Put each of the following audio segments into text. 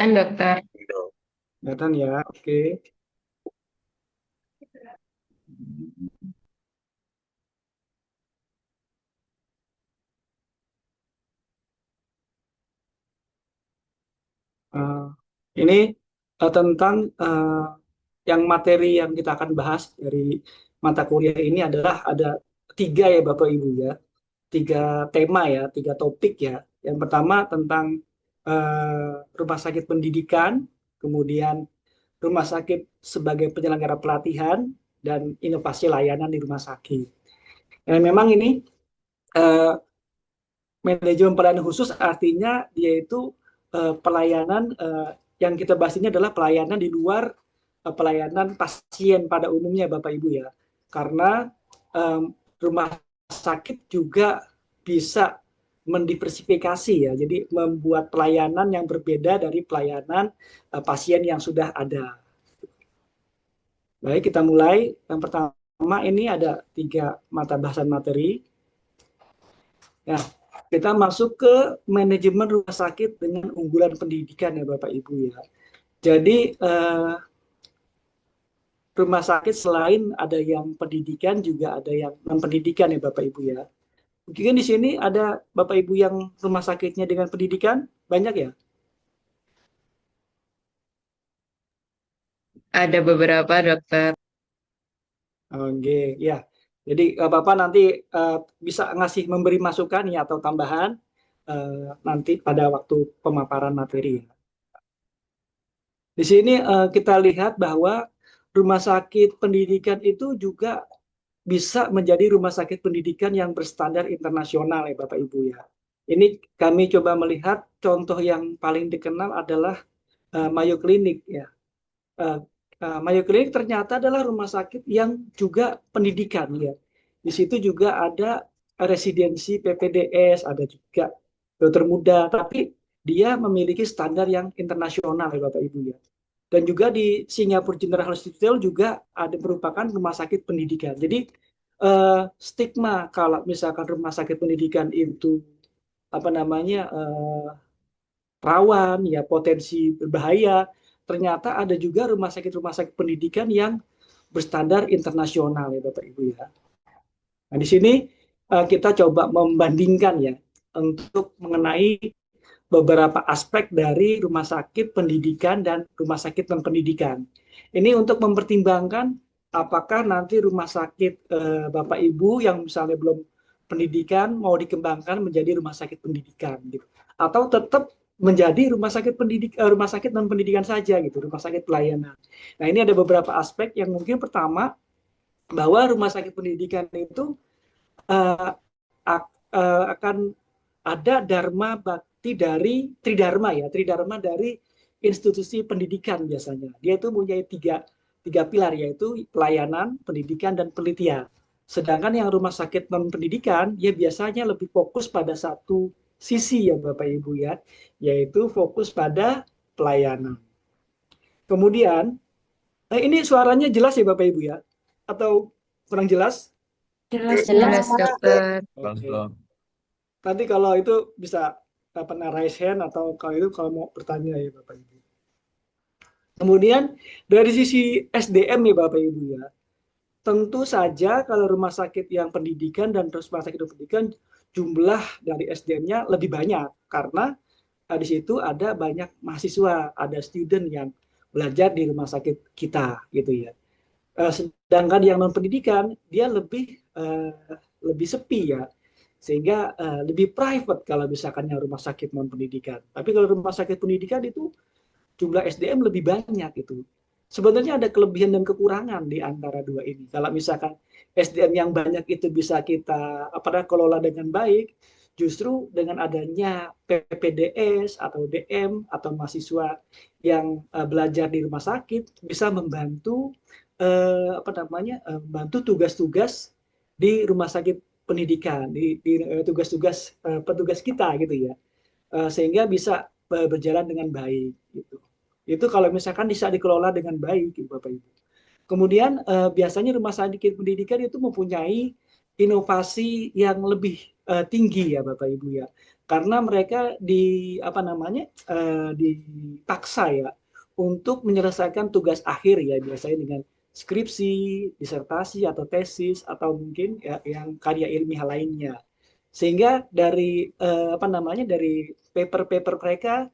Kelihatan dokter. Kelihatan ya, oke. Eh, ini tentang yang materi yang kita akan bahas dari mata kuliah ini adalah ada tiga ya Bapak Ibu ya, tiga tema ya, tiga topik ya. Yang pertama tentang rumah sakit pendidikan, kemudian rumah sakit sebagai penyelenggara pelatihan, dan inovasi layanan di rumah sakit. Dan memang ini eh, manajemen pelayanan khusus artinya dia itu pelayanan yang kita bahas ini adalah pelayanan di luar pelayanan pasien pada umumnya Bapak Ibu ya. Karena rumah sakit juga bisa mendiversifikasi ya. Jadi membuat pelayanan yang berbeda dari pelayanan pasien yang sudah ada. Baik, kita mulai. Yang pertama ini ada tiga mata bahasan materi. Ya, kita masuk ke manajemen rumah sakit dengan unggulan pendidikan ya Bapak Ibu ya. Jadi rumah sakit selain ada yang pendidikan juga ada yang non pendidikan ya Bapak Ibu ya. Mungkin di sini ada Bapak Ibu yang rumah sakitnya dengan pendidikan banyak ya. Ada beberapa dokter. Oke, ya. Jadi Bapak nanti eh, bisa ngasih memberi masukan ya atau tambahan nanti pada waktu pemaparan materi. Di sini kita lihat bahwa rumah sakit pendidikan itu juga bisa menjadi rumah sakit pendidikan yang berstandar internasional ya Bapak Ibu ya. Ini kami coba melihat contoh yang paling dikenal adalah Mayo Clinic ya. Eh, Mayo Clinic ternyata adalah rumah sakit yang juga pendidikan ya. Di situ juga ada residensi PPDS, ada juga dokter muda, tapi dia memiliki standar yang internasional ya Bapak Ibu ya. Dan juga di Singapore General Hospital juga ada merupakan rumah sakit pendidikan. Jadi stigma kalau misalkan rumah sakit pendidikan itu apa namanya rawan ya potensi berbahaya, ternyata ada juga rumah sakit pendidikan yang berstandar internasional ya Bapak Ibu ya. Nah di sini kita coba membandingkan ya untuk mengenai beberapa aspek dari rumah sakit pendidikan dan rumah sakit non pendidikan. Ini untuk mempertimbangkan apakah nanti rumah sakit Bapak Ibu yang misalnya belum pendidikan mau dikembangkan menjadi rumah sakit pendidikan gitu. Atau tetap menjadi rumah sakit non pendidikan saja gitu, rumah sakit pelayanan. Nah, ini ada beberapa aspek yang mungkin pertama bahwa rumah sakit pendidikan itu uh, akan ada dharma bakti dari tridharma ya, tridharma dari institusi pendidikan biasanya. Dia itu punya tiga pilar yaitu pelayanan, pendidikan, dan penelitian. Sedangkan yang rumah sakit non pendidikan dia biasanya lebih fokus pada satu sisi ya Bapak Ibu ya, yaitu fokus pada pelayanan. Kemudian ini suaranya jelas ya Bapak Ibu ya, atau kurang jelas? Jelas, jelas, Jelas Pak. dokter. Oke. Nanti kalau itu bisa apa raise hand atau kalau mau bertanya ya Bapak Ibu. Kemudian dari sisi SDM ya Bapak Ibu ya. Tentu saja kalau rumah sakit yang pendidikan dan rumah sakit pendidikan jumlah dari SDM-nya lebih banyak karena di situ ada banyak mahasiswa, ada student yang belajar di rumah sakit kita gitu ya. Sedangkan yang non pendidikan dia lebih sepi ya, sehingga lebih private kalau misalkan yang rumah sakit non pendidikan. Tapi kalau rumah sakit pendidikan itu jumlah SDM lebih banyak itu. Sebenarnya ada kelebihan dan kekurangan di antara dua ini. Kalau misalkan SDM yang banyak itu bisa kita kelola dengan baik, justru dengan adanya PPDS atau DM atau mahasiswa yang belajar di rumah sakit bisa membantu membantu tugas-tugas di rumah sakit pendidikan, di tugas-tugas petugas kita gitu ya, sehingga bisa berjalan dengan baik gitu. Itu kalau misalkan bisa dikelola dengan baik gitu, Bapak Ibu. Kemudian biasanya rumah sakit pendidikan itu mempunyai inovasi yang lebih tinggi ya Bapak Ibu ya. karena mereka dipaksa ya untuk menyelesaikan tugas akhir ya, biasanya dengan skripsi, disertasi atau tesis atau mungkin ya, yang karya ilmiah lainnya. Sehingga dari paper-paper mereka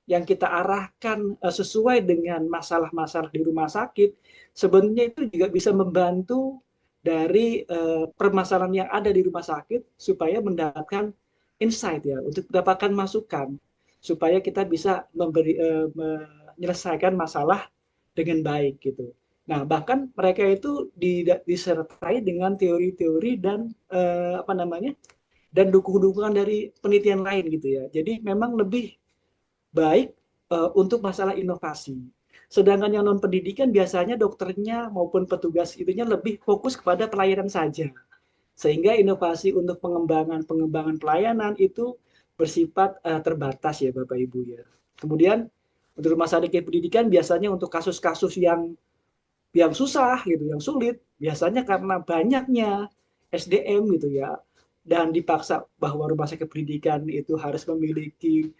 yang kita arahkan sesuai dengan masalah-masalah di rumah sakit, sebenarnya itu juga bisa membantu dari permasalahan yang ada di rumah sakit supaya mendapatkan insight ya, untuk mendapatkan masukan supaya kita bisa menyelesaikan masalah dengan baik gitu. Nah, bahkan mereka itu disertai dengan teori-teori dan dan dukungan dari penelitian lain gitu ya. Jadi memang lebih baik untuk masalah inovasi. Sedangkan yang non pendidikan biasanya dokternya maupun petugas itunya lebih fokus kepada pelayanan saja. Sehingga inovasi untuk pengembangan pelayanan itu bersifat terbatas ya Bapak Ibu ya. Kemudian untuk rumah sakit pendidikan biasanya untuk kasus-kasus yang susah gitu, yang sulit, biasanya karena banyaknya SDM gitu ya, dan dipaksa bahwa rumah sakit pendidikan itu harus memiliki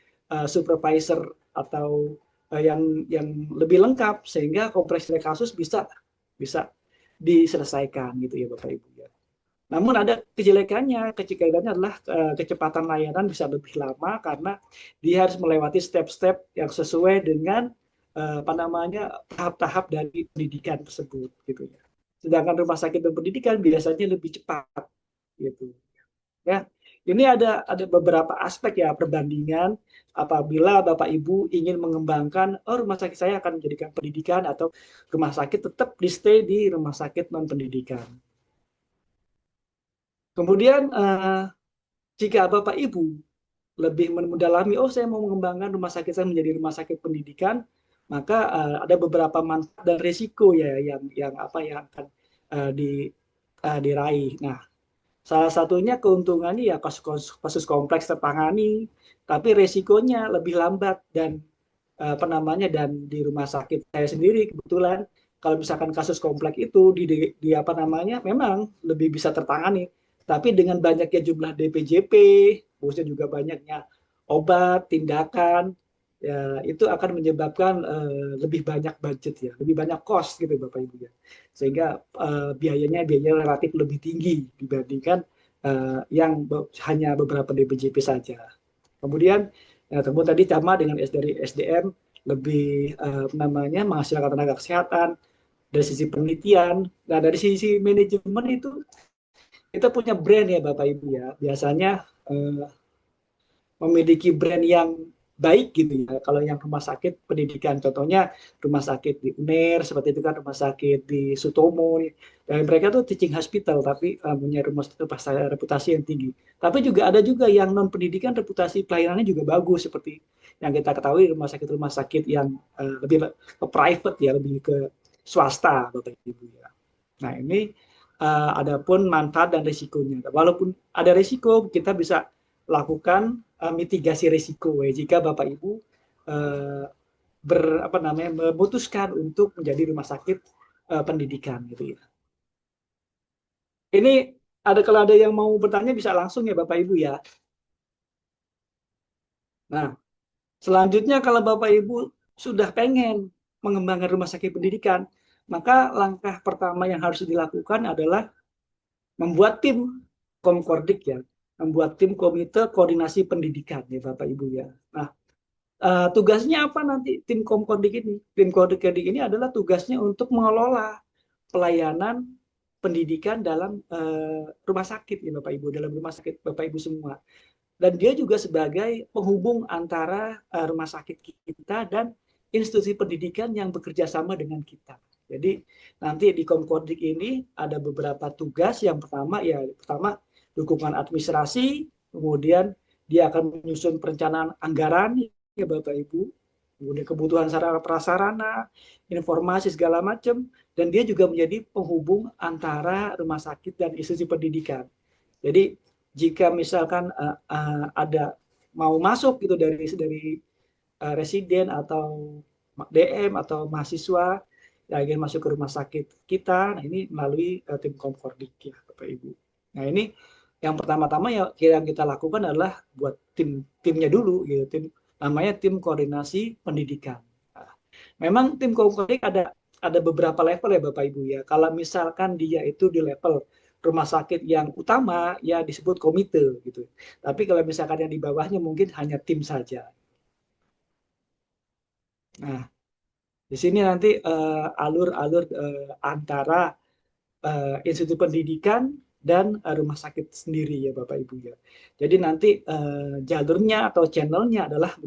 supervisor atau yang lebih lengkap sehingga kompleksitas kasus bisa bisa diselesaikan gitu ya Bapak Ibu ya. Namun ada kejelekannya adalah kecepatan layanan bisa lebih lama karena dia harus melewati step-step yang sesuai dengan tahap-tahap dari pendidikan tersebut gitu ya. Sedangkan rumah sakit dan pendidikan biasanya lebih cepat gitu. Ya, ini ada beberapa aspek ya perbandingan apabila Bapak Ibu ingin mengembangkan rumah sakit saya akan menjadikan pendidikan atau rumah sakit tetap di stay di rumah sakit non pendidikan. Kemudian jika Bapak Ibu lebih mendalami, saya mau mengembangkan rumah sakit saya menjadi rumah sakit pendidikan, maka ada beberapa manfaat dan risiko ya yang akan diraih. Nah, salah satunya keuntungannya ya kasus kompleks tertangani, tapi resikonya lebih lambat dan dan di rumah sakit saya sendiri kebetulan kalau misalkan kasus kompleks itu memang lebih bisa tertangani, tapi dengan banyaknya jumlah DPJP, khususnya juga banyaknya obat, tindakan, ya itu akan menyebabkan lebih banyak budget ya, lebih banyak cost gitu Bapak Ibu ya. Sehingga biaya relatif lebih tinggi dibandingkan yang hanya beberapa DPJP saja. Kemudian tadi sama dengan dari SDM lebih menghasilkan tenaga kesehatan dari sisi penelitian. Nah, dari sisi manajemen itu kita punya brand ya Bapak Ibu ya. Biasanya memiliki brand yang baik gitu ya. Kalau yang rumah sakit pendidikan, contohnya rumah sakit di UNER, seperti itu kan rumah sakit di Sutomo, dan mereka tuh teaching hospital, tapi punya rumah sakit reputasi yang tinggi. Tapi juga ada juga yang non pendidikan reputasi pelayanannya juga bagus, seperti yang kita ketahui rumah sakit yang lebih ke private ya, lebih ke swasta, Bapak Ibu ya. Nah ini adapun manfaat dan risikonya. Walaupun ada risiko, kita bisa lakukan mitigasi risiko ya, jika Bapak Ibu uh, memutuskan untuk menjadi rumah sakit pendidikan gitu ya. Ini kalau ada yang mau bertanya bisa langsung ya Bapak Ibu ya. Nah, selanjutnya kalau Bapak Ibu sudah pengen mengembangkan rumah sakit pendidikan, maka langkah pertama yang harus dilakukan adalah membuat tim Komkordik ya, membuat tim komite koordinasi pendidikan ya Bapak Ibu ya. Nah, tugasnya apa nanti tim Komkordik ini? Tim Komkordik ini adalah tugasnya untuk mengelola pelayanan pendidikan dalam rumah sakit ya Bapak Ibu, dalam rumah sakit Bapak Ibu semua. Dan dia juga sebagai penghubung antara rumah sakit kita dan institusi pendidikan yang bekerja sama dengan kita. Jadi nanti di Komkordik ini ada beberapa tugas. Yang pertama dukungan administrasi, kemudian dia akan menyusun perencanaan anggaran ya Bapak Ibu, kemudian kebutuhan sarana prasarana, informasi segala macam, dan dia juga menjadi penghubung antara rumah sakit dan institusi pendidikan. Jadi jika misalkan ada mau masuk gitu dari residen atau DM atau mahasiswa yang ingin masuk ke rumah sakit kita, nah ini melalui tim Komkordik ya Bapak Ibu. Nah ini yang pertama-tama ya yang kita lakukan adalah buat timnya dulu gitu, namanya tim koordinasi pendidikan. Nah, memang tim koordinasi ada beberapa level ya Bapak Ibu ya. Kalau misalkan dia itu di level rumah sakit yang utama ya disebut komite gitu. Tapi kalau misalkan yang di bawahnya mungkin hanya tim saja. Nah, di sini nanti alur-alur antara institusi pendidikan dan rumah sakit sendiri ya Bapak Ibu ya. Jadi nanti jalurnya atau channelnya adalah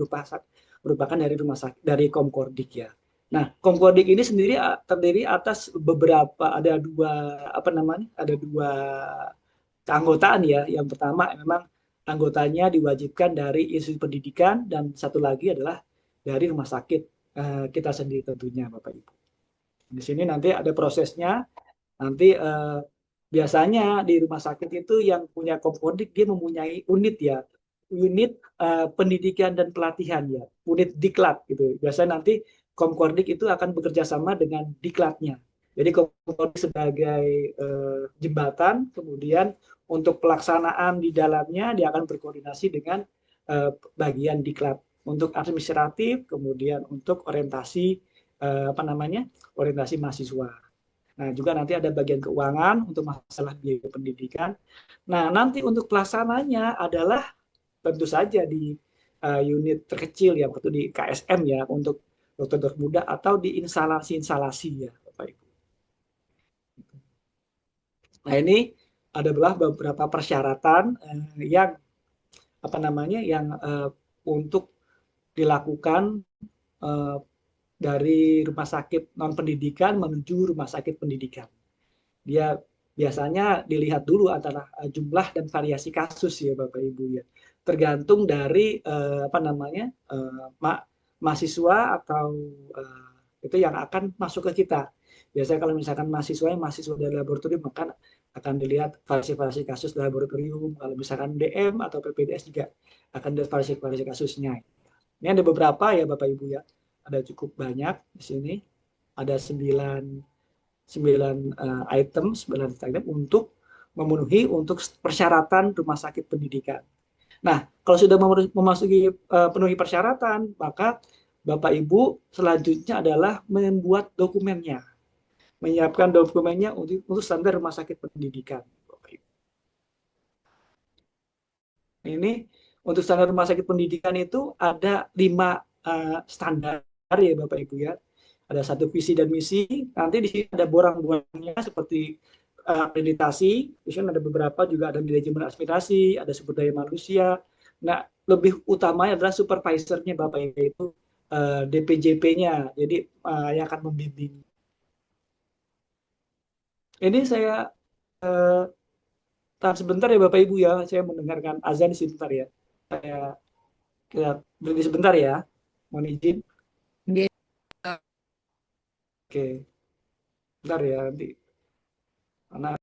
merupakan dari rumah sakit dari Komkordik ya. Nah, Komkordik ini sendiri terdiri atas beberapa ada dua apa namanya? Ada dua keanggotaan ya. Yang pertama memang anggotanya diwajibkan dari institusi pendidikan dan satu lagi adalah dari rumah sakit kita sendiri tentunya Bapak Ibu. Di sini nanti ada prosesnya. Nanti biasanya di rumah sakit itu yang punya kompodik dia mempunyai unit ya, unit pendidikan dan pelatihan ya, unit diklat gitu. Biasanya nanti komkordik itu akan bekerja sama dengan diklatnya. Jadi komkordik sebagai jembatan, kemudian untuk pelaksanaan di dalamnya dia akan berkoordinasi dengan bagian diklat untuk administratif, kemudian untuk orientasi apa namanya orientasi mahasiswa. Nah, juga nanti ada bagian keuangan untuk masalah biaya pendidikan. Nah, nanti untuk pelaksananya adalah tentu saja di unit terkecil ya, waktu di KSM ya, untuk dokter-dokter muda atau di instalasi-instalasi ya, Bapak Ibu. Nah, ini adalah beberapa persyaratan yang apa namanya yang untuk dilakukan eh, dari rumah sakit non pendidikan menuju rumah sakit pendidikan. Dia biasanya dilihat dulu antara jumlah dan variasi kasus ya Bapak Ibu ya. Tergantung dari apa namanya mahasiswa atau itu yang akan masuk ke kita. Biasanya kalau misalkan mahasiswa dari laboratorium maka akan dilihat variasi-variasi kasus laboratorium. Kalau misalkan DM atau PPDS juga akan dilihat variasi-variasi kasusnya. Ini ada beberapa ya Bapak Ibu ya. Ada cukup banyak di sini. Ada 9 item untuk memenuhi untuk persyaratan rumah sakit pendidikan. Nah, kalau sudah memasuki penuhi persyaratan, maka Bapak Ibu selanjutnya adalah membuat dokumennya, menyiapkan dokumennya untuk standar rumah sakit pendidikan. Ini untuk standar rumah sakit pendidikan itu ada 5 standar ya Bapak Ibu ya. Ada satu visi dan misi. Nanti di sini ada borang-borangnya seperti akreditasi. Di sini ada beberapa juga ada manajemen aspirasi, ada sumber daya manusia. Nah, lebih utamanya adalah supervisornya Bapak Ibu itu DPJP-nya. Jadi yang akan membimbing. Ini saya uh, tahan sebentar ya Bapak Ibu ya. Saya mendengarkan azan sebentar ya. Saya berhenti sebentar ya. Mohon izin. Nggih. Oke, bentar ya nanti. Karena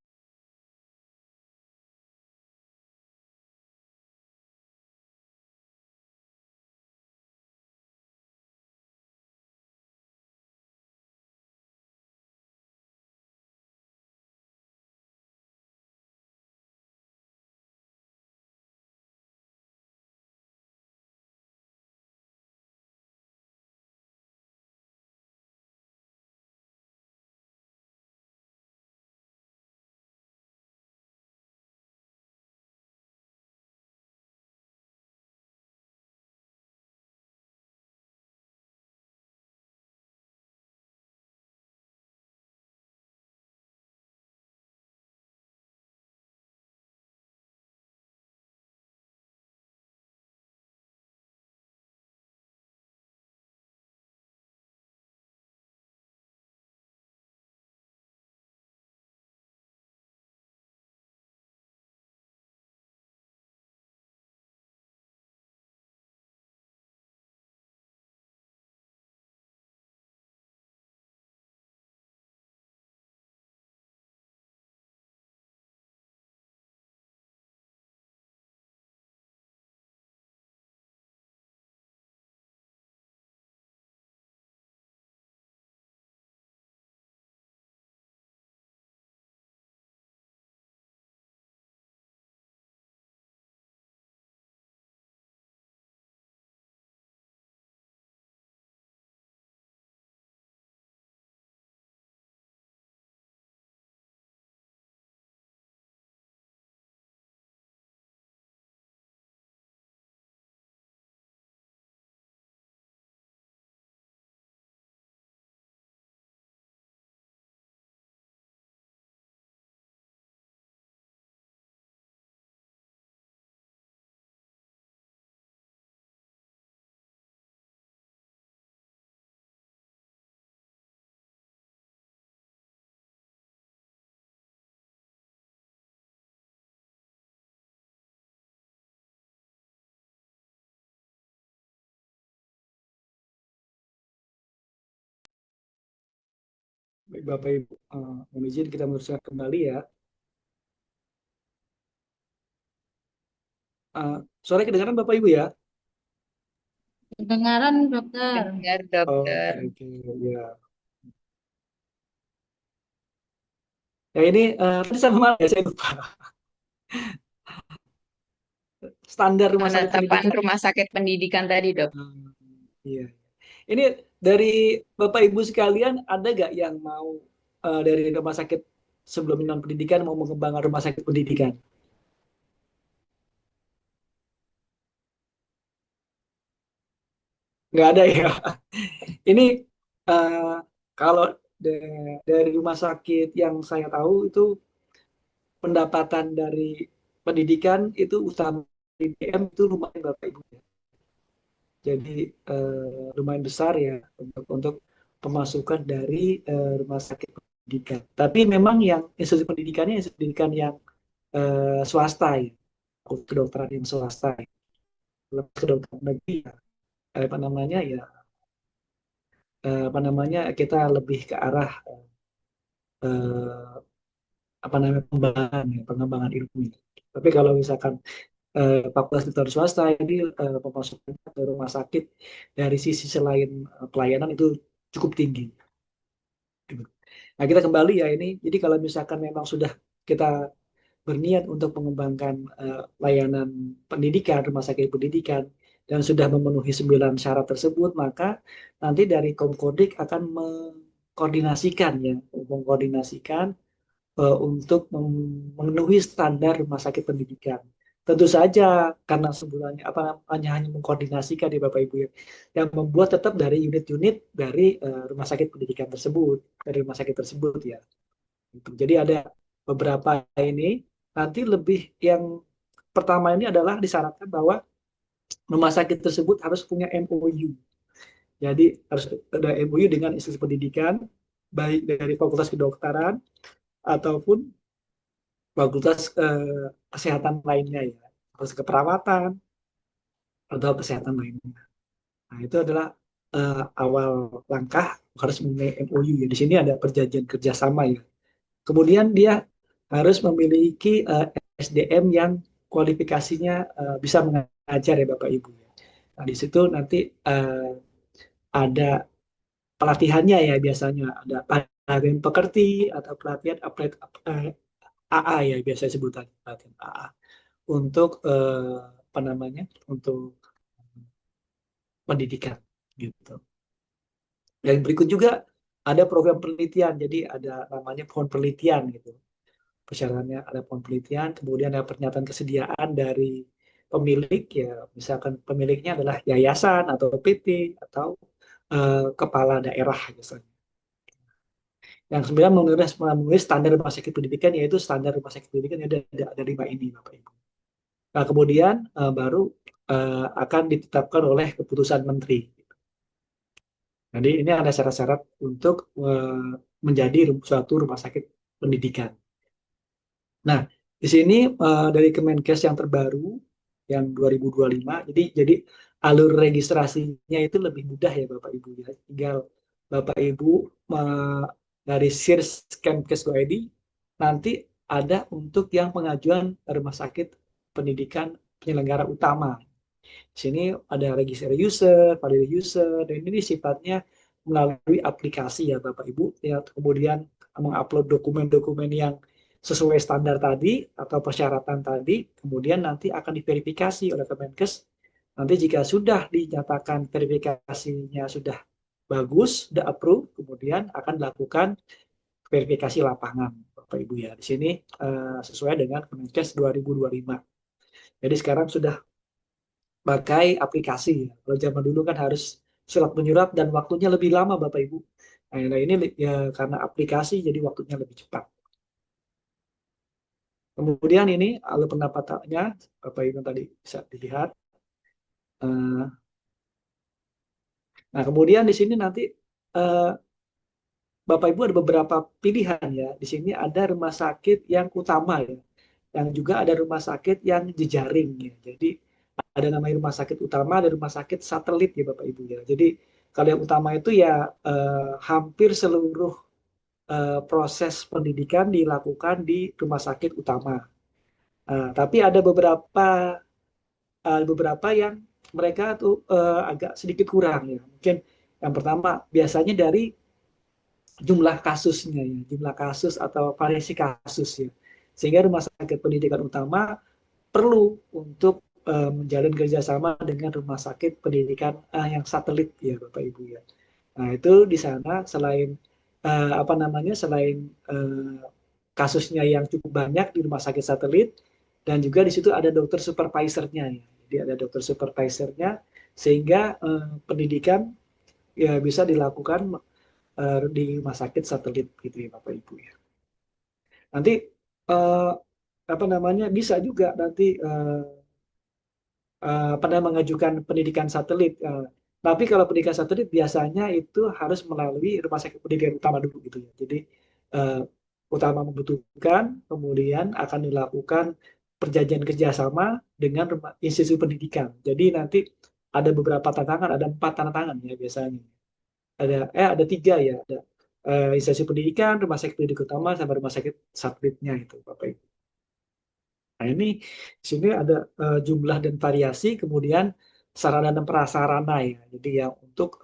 Baik, Bapak Ibu, mohon izin kita meneruskan kembali ya. Suara kedengaran Bapak Ibu ya? Kedengaran, dokter. Dengar Oke, dokter. oke, ya. Ya ini tadi sampai mana ya? Saya lupa. Standar rumah sakit Penetapan pendidikan. rumah sakit pendidikan tadi, Dok. Hmm, iya. Ini dari Bapak Ibu sekalian ada nggak yang mau dari rumah sakit sebelum non pendidikan mau mengembangkan rumah sakit pendidikan? Nggak ada ya. Ini eh, kalau dari rumah sakit yang saya tahu itu pendapatan dari pendidikan itu utama IDM itu lumayan Bapak Ibu. Jadi lumayan besar ya untuk pemasukan dari rumah sakit pendidikan. Tapi memang yang institusi pendidikannya institusi pendidikan yang swasta ya, kedokteran yang swasta. Ya. Kalau kedokteran negeri ya, apa namanya ya, apa namanya kita lebih ke arah eh, apa namanya pengembangan ya, pengembangan ilmu. Ya. Tapi kalau misalkan fakultas kedokteran swasta ini pemasukan ke rumah sakit dari sisi selain pelayanan itu cukup tinggi. Nah, kita kembali ya ini. Jadi kalau misalkan memang sudah kita berniat untuk mengembangkan layanan pendidikan, rumah sakit pendidikan, dan sudah memenuhi 9 syarat tersebut, maka nanti dari Komkodik akan mengkoordinasikan ya, mengkoordinasikan untuk memenuhi standar rumah sakit pendidikan. Tentu saja karena sebulannya apa hanya mengkoordinasikan di Bapak Ibu ya, yang membuat tetap dari unit-unit dari rumah sakit pendidikan tersebut, dari rumah sakit tersebut ya. Gitu. Jadi ada beberapa ini nanti lebih yang pertama ini adalah disyaratkan bahwa rumah sakit tersebut harus punya MOU. Jadi harus ada MOU dengan institusi pendidikan, baik dari Fakultas Kedokteran ataupun fakultas kesehatan lainnya ya, fakultas keperawatan atau kesehatan lainnya. Nah, itu adalah awal langkah harus memiliki MOU ya. Di sini ada perjanjian kerjasama ya. Kemudian dia harus memiliki SDM yang kualifikasinya bisa mengajar ya Bapak Ibu. Nah, di situ nanti ada pelatihannya ya biasanya ada pelatihan pekerti atau pelatihan AA ya biasanya sebutan pelatihan AA untuk apa namanya untuk pendidikan gitu. Dan berikut juga ada program penelitian, jadi ada namanya pohon penelitian gitu. Persyaratannya ada pohon penelitian, kemudian ada pernyataan kesediaan dari pemilik ya, misalkan pemiliknya adalah yayasan atau PT atau kepala daerah misalnya. Yang sebenarnya menulis standar rumah sakit pendidikan yaitu standar rumah sakit pendidikan ada 5 ini Bapak Ibu. Nah, kemudian baru akan ditetapkan oleh keputusan menteri. Jadi ini ada syarat-syarat untuk menjadi suatu rumah sakit pendidikan. Nah, di sini dari Kemenkes yang terbaru yang 2025, jadi alur registrasinya itu lebih mudah ya Bapak Ibu ya. Tinggal Bapak Ibu dari sirs.kemkes.id nanti ada untuk yang pengajuan rumah sakit pendidikan penyelenggara utama. Di sini ada register user, validate user, dan ini sifatnya melalui aplikasi ya Bapak Ibu. Ya, kemudian mengupload dokumen-dokumen yang sesuai standar tadi atau persyaratan tadi, kemudian nanti akan diverifikasi oleh Kemenkes. Nanti jika sudah dinyatakan verifikasinya sudah bagus, sudah approve, kemudian akan dilakukan verifikasi lapangan, Bapak Ibu ya. Di sini sesuai dengan Kemenkes 2025. Jadi sekarang sudah pakai aplikasi. Kalau zaman dulu kan harus surat menyurat dan waktunya lebih lama, Bapak Ibu. Nah, ini ya karena aplikasi jadi waktunya lebih cepat. Kemudian ini alur pendapatannya, Bapak Ibu tadi bisa dilihat. Eh, Nah, kemudian di sini nanti eh, Bapak Ibu ada beberapa pilihan ya. Di sini ada rumah sakit yang utama ya, yang juga ada rumah sakit yang jejaring ya. Jadi ada namanya rumah sakit utama, ada rumah sakit satelit ya Bapak Ibu ya. Jadi kalau yang utama itu ya hampir seluruh proses pendidikan dilakukan di rumah sakit utama. Tapi ada beberapa yang mereka tuh agak sedikit kurang ya. Mungkin yang pertama biasanya dari jumlah kasusnya ya, jumlah kasus atau variasi kasus ya. Sehingga rumah sakit pendidikan utama perlu untuk menjalin kerjasama dengan rumah sakit pendidikan yang satelit ya Bapak Ibu ya. Nah itu di sana selain apa namanya selain kasusnya yang cukup banyak di rumah sakit satelit dan juga di situ ada dokter supervisornya ya. Jadi ada dokter supervisornya sehingga pendidikan ya bisa dilakukan di rumah sakit satelit gitu ya Bapak Ibu ya. Nanti eh, apa namanya bisa juga nanti pada mengajukan pendidikan satelit. Tapi kalau pendidikan satelit biasanya itu harus melalui rumah sakit pendidikan utama dulu gitu ya. Jadi eh, utama membutuhkan, kemudian akan dilakukan perjanjian kerjasama dengan institusi pendidikan. Jadi nanti ada beberapa tantangan, ada 4 tantangan ya biasanya. Ada 3 ya, ada institusi pendidikan, rumah sakit pendidikan utama, sama rumah sakit satelitnya itu, Bapak Ibu. Nah, ini di sini ada jumlah dan variasi, kemudian sarana dan prasarana ya. Jadi yang untuk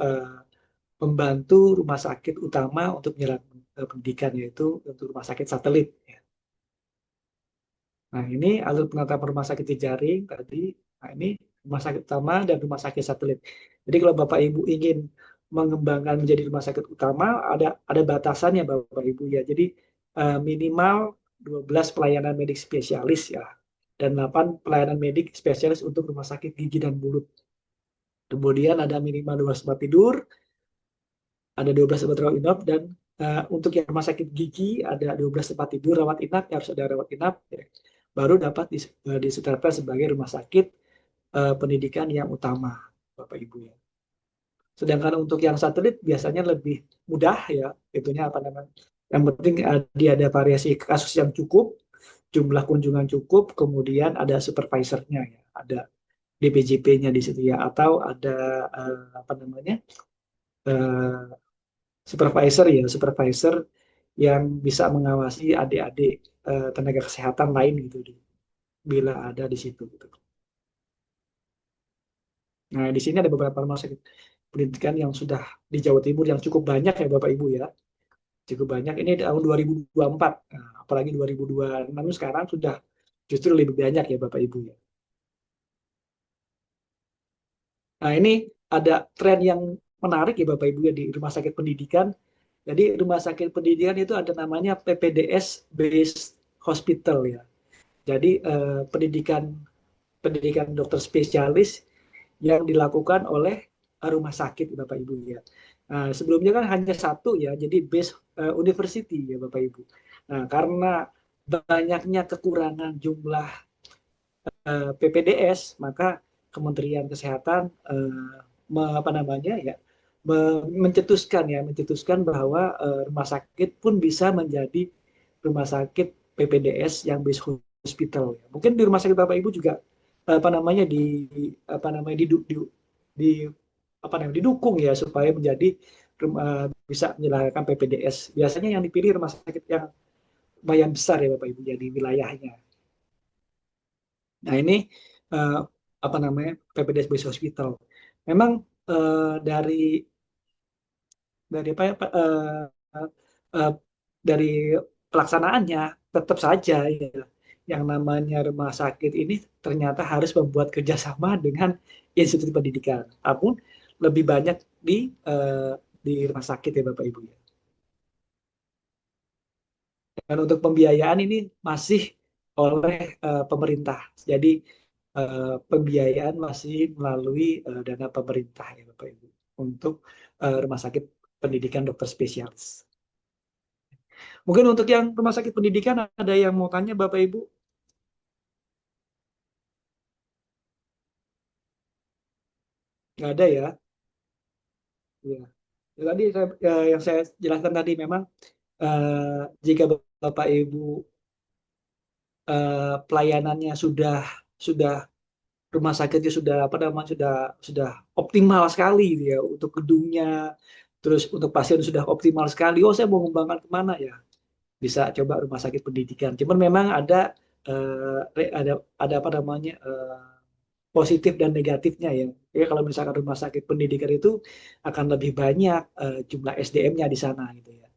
membantu rumah sakit utama untuk menjalankan pendidikan yaitu untuk rumah sakit satelit. Ya. Nah, ini alur penatapan rumah sakit jejaring tadi. Nah, ini rumah sakit utama dan rumah sakit satelit. Jadi kalau Bapak Ibu ingin mengembangkan menjadi rumah sakit utama, ada batasannya Bapak Ibu ya. Jadi minimal 12 pelayanan medik spesialis ya dan 8 pelayanan medik spesialis untuk rumah sakit gigi dan mulut. Kemudian ada minimal 12 tempat tidur, ada 12 tempat rawat inap, dan untuk yang rumah sakit gigi ada 12 tempat tidur rawat inap, harus ada rawat inap, ya. Baru dapat disetelkan sebagai rumah sakit pendidikan yang utama, Bapak Ibu ya. Sedangkan untuk yang satelit biasanya lebih mudah ya, itunya apa namanya? Yang penting dia ada variasi kasus yang cukup, jumlah kunjungan cukup, kemudian ada supervisornya ya, ada DPJP-nya di situ ya, atau ada apa namanya eh, supervisor ya, supervisor yang bisa mengawasi adik-adik tenaga kesehatan lain gitu, bila ada di situ. Gitu. Nah, di sini ada beberapa rumah sakit pendidikan yang sudah di Jawa Timur yang cukup banyak ya Bapak Ibu ya, cukup banyak. Ini tahun 2024, nah, apalagi 2026 sekarang sudah justru lebih banyak ya Bapak Ibu ya. Nah, ini ada tren yang menarik ya Bapak Ibu ya di rumah sakit pendidikan. Jadi rumah sakit pendidikan itu ada namanya PPDS based hospital ya. Jadi pendidikan pendidikan dokter spesialis yang dilakukan oleh rumah sakit Bapak Ibu ya. Nah, sebelumnya kan hanya satu ya, jadi base university ya Bapak Ibu. Nah, karena banyaknya kekurangan jumlah PPDS, maka Kementerian Kesehatan apa namanya ya mencetuskan bahwa rumah sakit pun bisa menjadi rumah sakit PPDS yang base hospital. Mungkin di rumah sakit Bapak Ibu juga apa namanya apa namanya di apa namanya didukung ya supaya menjadi bisa menyelenggarakan PPDS. Biasanya yang dipilih rumah sakit yang lumayan besar ya Bapak Ibu ya di wilayahnya. Nah, ini eh, apa namanya PPDS Base Hospital. Memang dari apa ya, eh, dari pelaksanaannya tetap saja ya yang namanya rumah sakit ini ternyata harus membuat kerjasama dengan institusi pendidikan. Namun lebih banyak eh, di rumah sakit ya Bapak Ibu ya. Dan untuk pembiayaan ini masih oleh pemerintah. Jadi pembiayaan masih melalui dana pemerintah ya Bapak Ibu untuk rumah sakit pendidikan dokter spesialis. Mungkin untuk yang rumah sakit pendidikan ada yang mau tanya Bapak Ibu? Nggak ada ya? Ya. Ya, tadi yang saya jelaskan tadi memang jika Bapak Ibu pelayanannya sudah rumah sakitnya sudah apa namanya sudah optimal sekali gitu ya untuk gedungnya, Terus untuk pasien sudah optimal sekali, oh saya mau mengembangkan kemana ya? Bisa coba rumah sakit pendidikan. Cuman memang ada apa namanya positif dan negatifnya ya. Ya kalau misalkan rumah sakit pendidikan itu akan lebih banyak jumlah SDM-nya di sana gitu ya.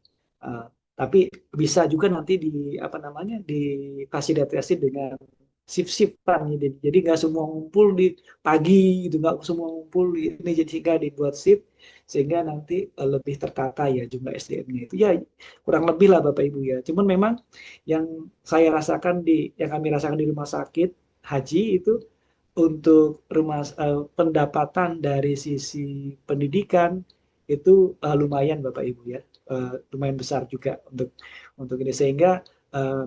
Eh, tapi bisa juga nanti di apa namanya difasilitasi dengan shift-shiftan gitu. Jadi nggak semua ngumpul di pagi gitu, nggak semua ngumpul di ini jadi sehingga dibuat shift sehingga nanti lebih tertata ya jumlah SDM-nya itu ya kurang lebih lah Bapak Ibu ya. Cuman memang yang yang kami rasakan di rumah sakit haji itu untuk pendapatan dari sisi pendidikan itu lumayan Bapak Ibu ya. Lumayan besar juga untuk ini sehingga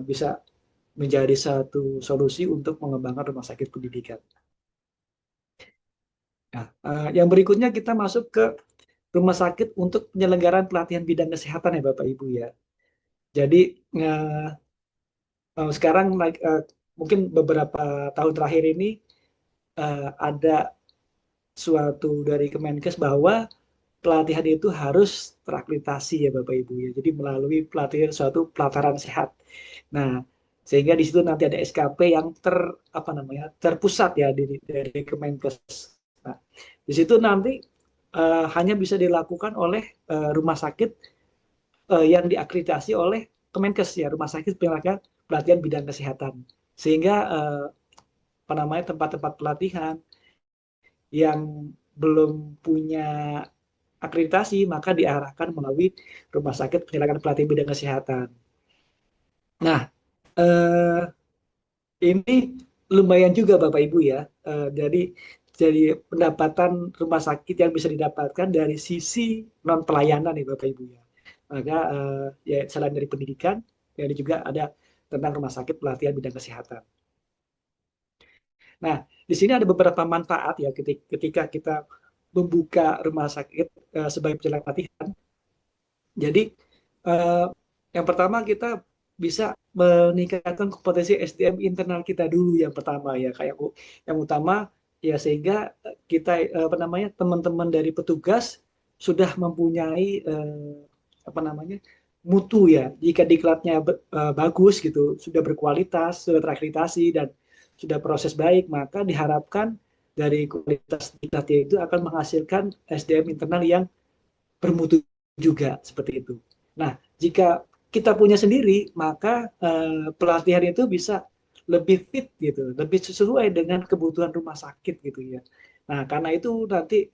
bisa menjadi satu solusi untuk mengembangkan rumah sakit pendidikan. Nah, yang berikutnya kita masuk ke rumah sakit untuk penyelenggaraan pelatihan bidang kesehatan ya Bapak Ibu ya. Jadi eh, sekarang mungkin beberapa tahun terakhir ini ada suatu dari Kemenkes bahwa pelatihan itu harus terakreditasi ya Bapak Ibu ya. Jadi melalui pelatihan suatu pelataran sehat. Nah, sehingga di situ nanti ada SKP yang apa namanya terpusat ya dari Kemenkes. Nah, di situ nanti hanya bisa dilakukan oleh rumah sakit yang diakreditasi oleh Kemenkes ya, rumah sakit penyelenggaraan pelatihan bidang kesehatan. Sehingga apa namanya tempat-tempat pelatihan yang belum punya akreditasi maka diarahkan melalui rumah sakit penyelenggaraan pelatihan bidang kesehatan. Nah, eh, ini lumayan juga Bapak Ibu ya. Jadi pendapatan rumah sakit yang bisa didapatkan dari sisi non pelayanan ya Bapak Ibu ya. Maka ya selain dari pendidikan, ya juga ada tentang rumah sakit pelatihan bidang kesehatan. Nah, di sini ada beberapa manfaat ya ketika kita membuka rumah sakit sebagai penyelenggara pelatihan. Jadi eh, yang pertama kita bisa meningkatkan kompetensi SDM internal kita dulu yang pertama ya kayak yang utama ya sehingga kita apa namanya teman-teman dari petugas sudah mempunyai apa namanya mutu ya jika diklatnya bagus gitu sudah berkualitas sudah terakreditasi dan sudah proses baik maka diharapkan dari kualitas diklatnya itu akan menghasilkan SDM internal yang bermutu juga seperti itu. Nah, jika kita punya sendiri, maka pelatihan itu bisa lebih fit gitu, lebih sesuai dengan kebutuhan rumah sakit gitu ya. Nah, karena itu nanti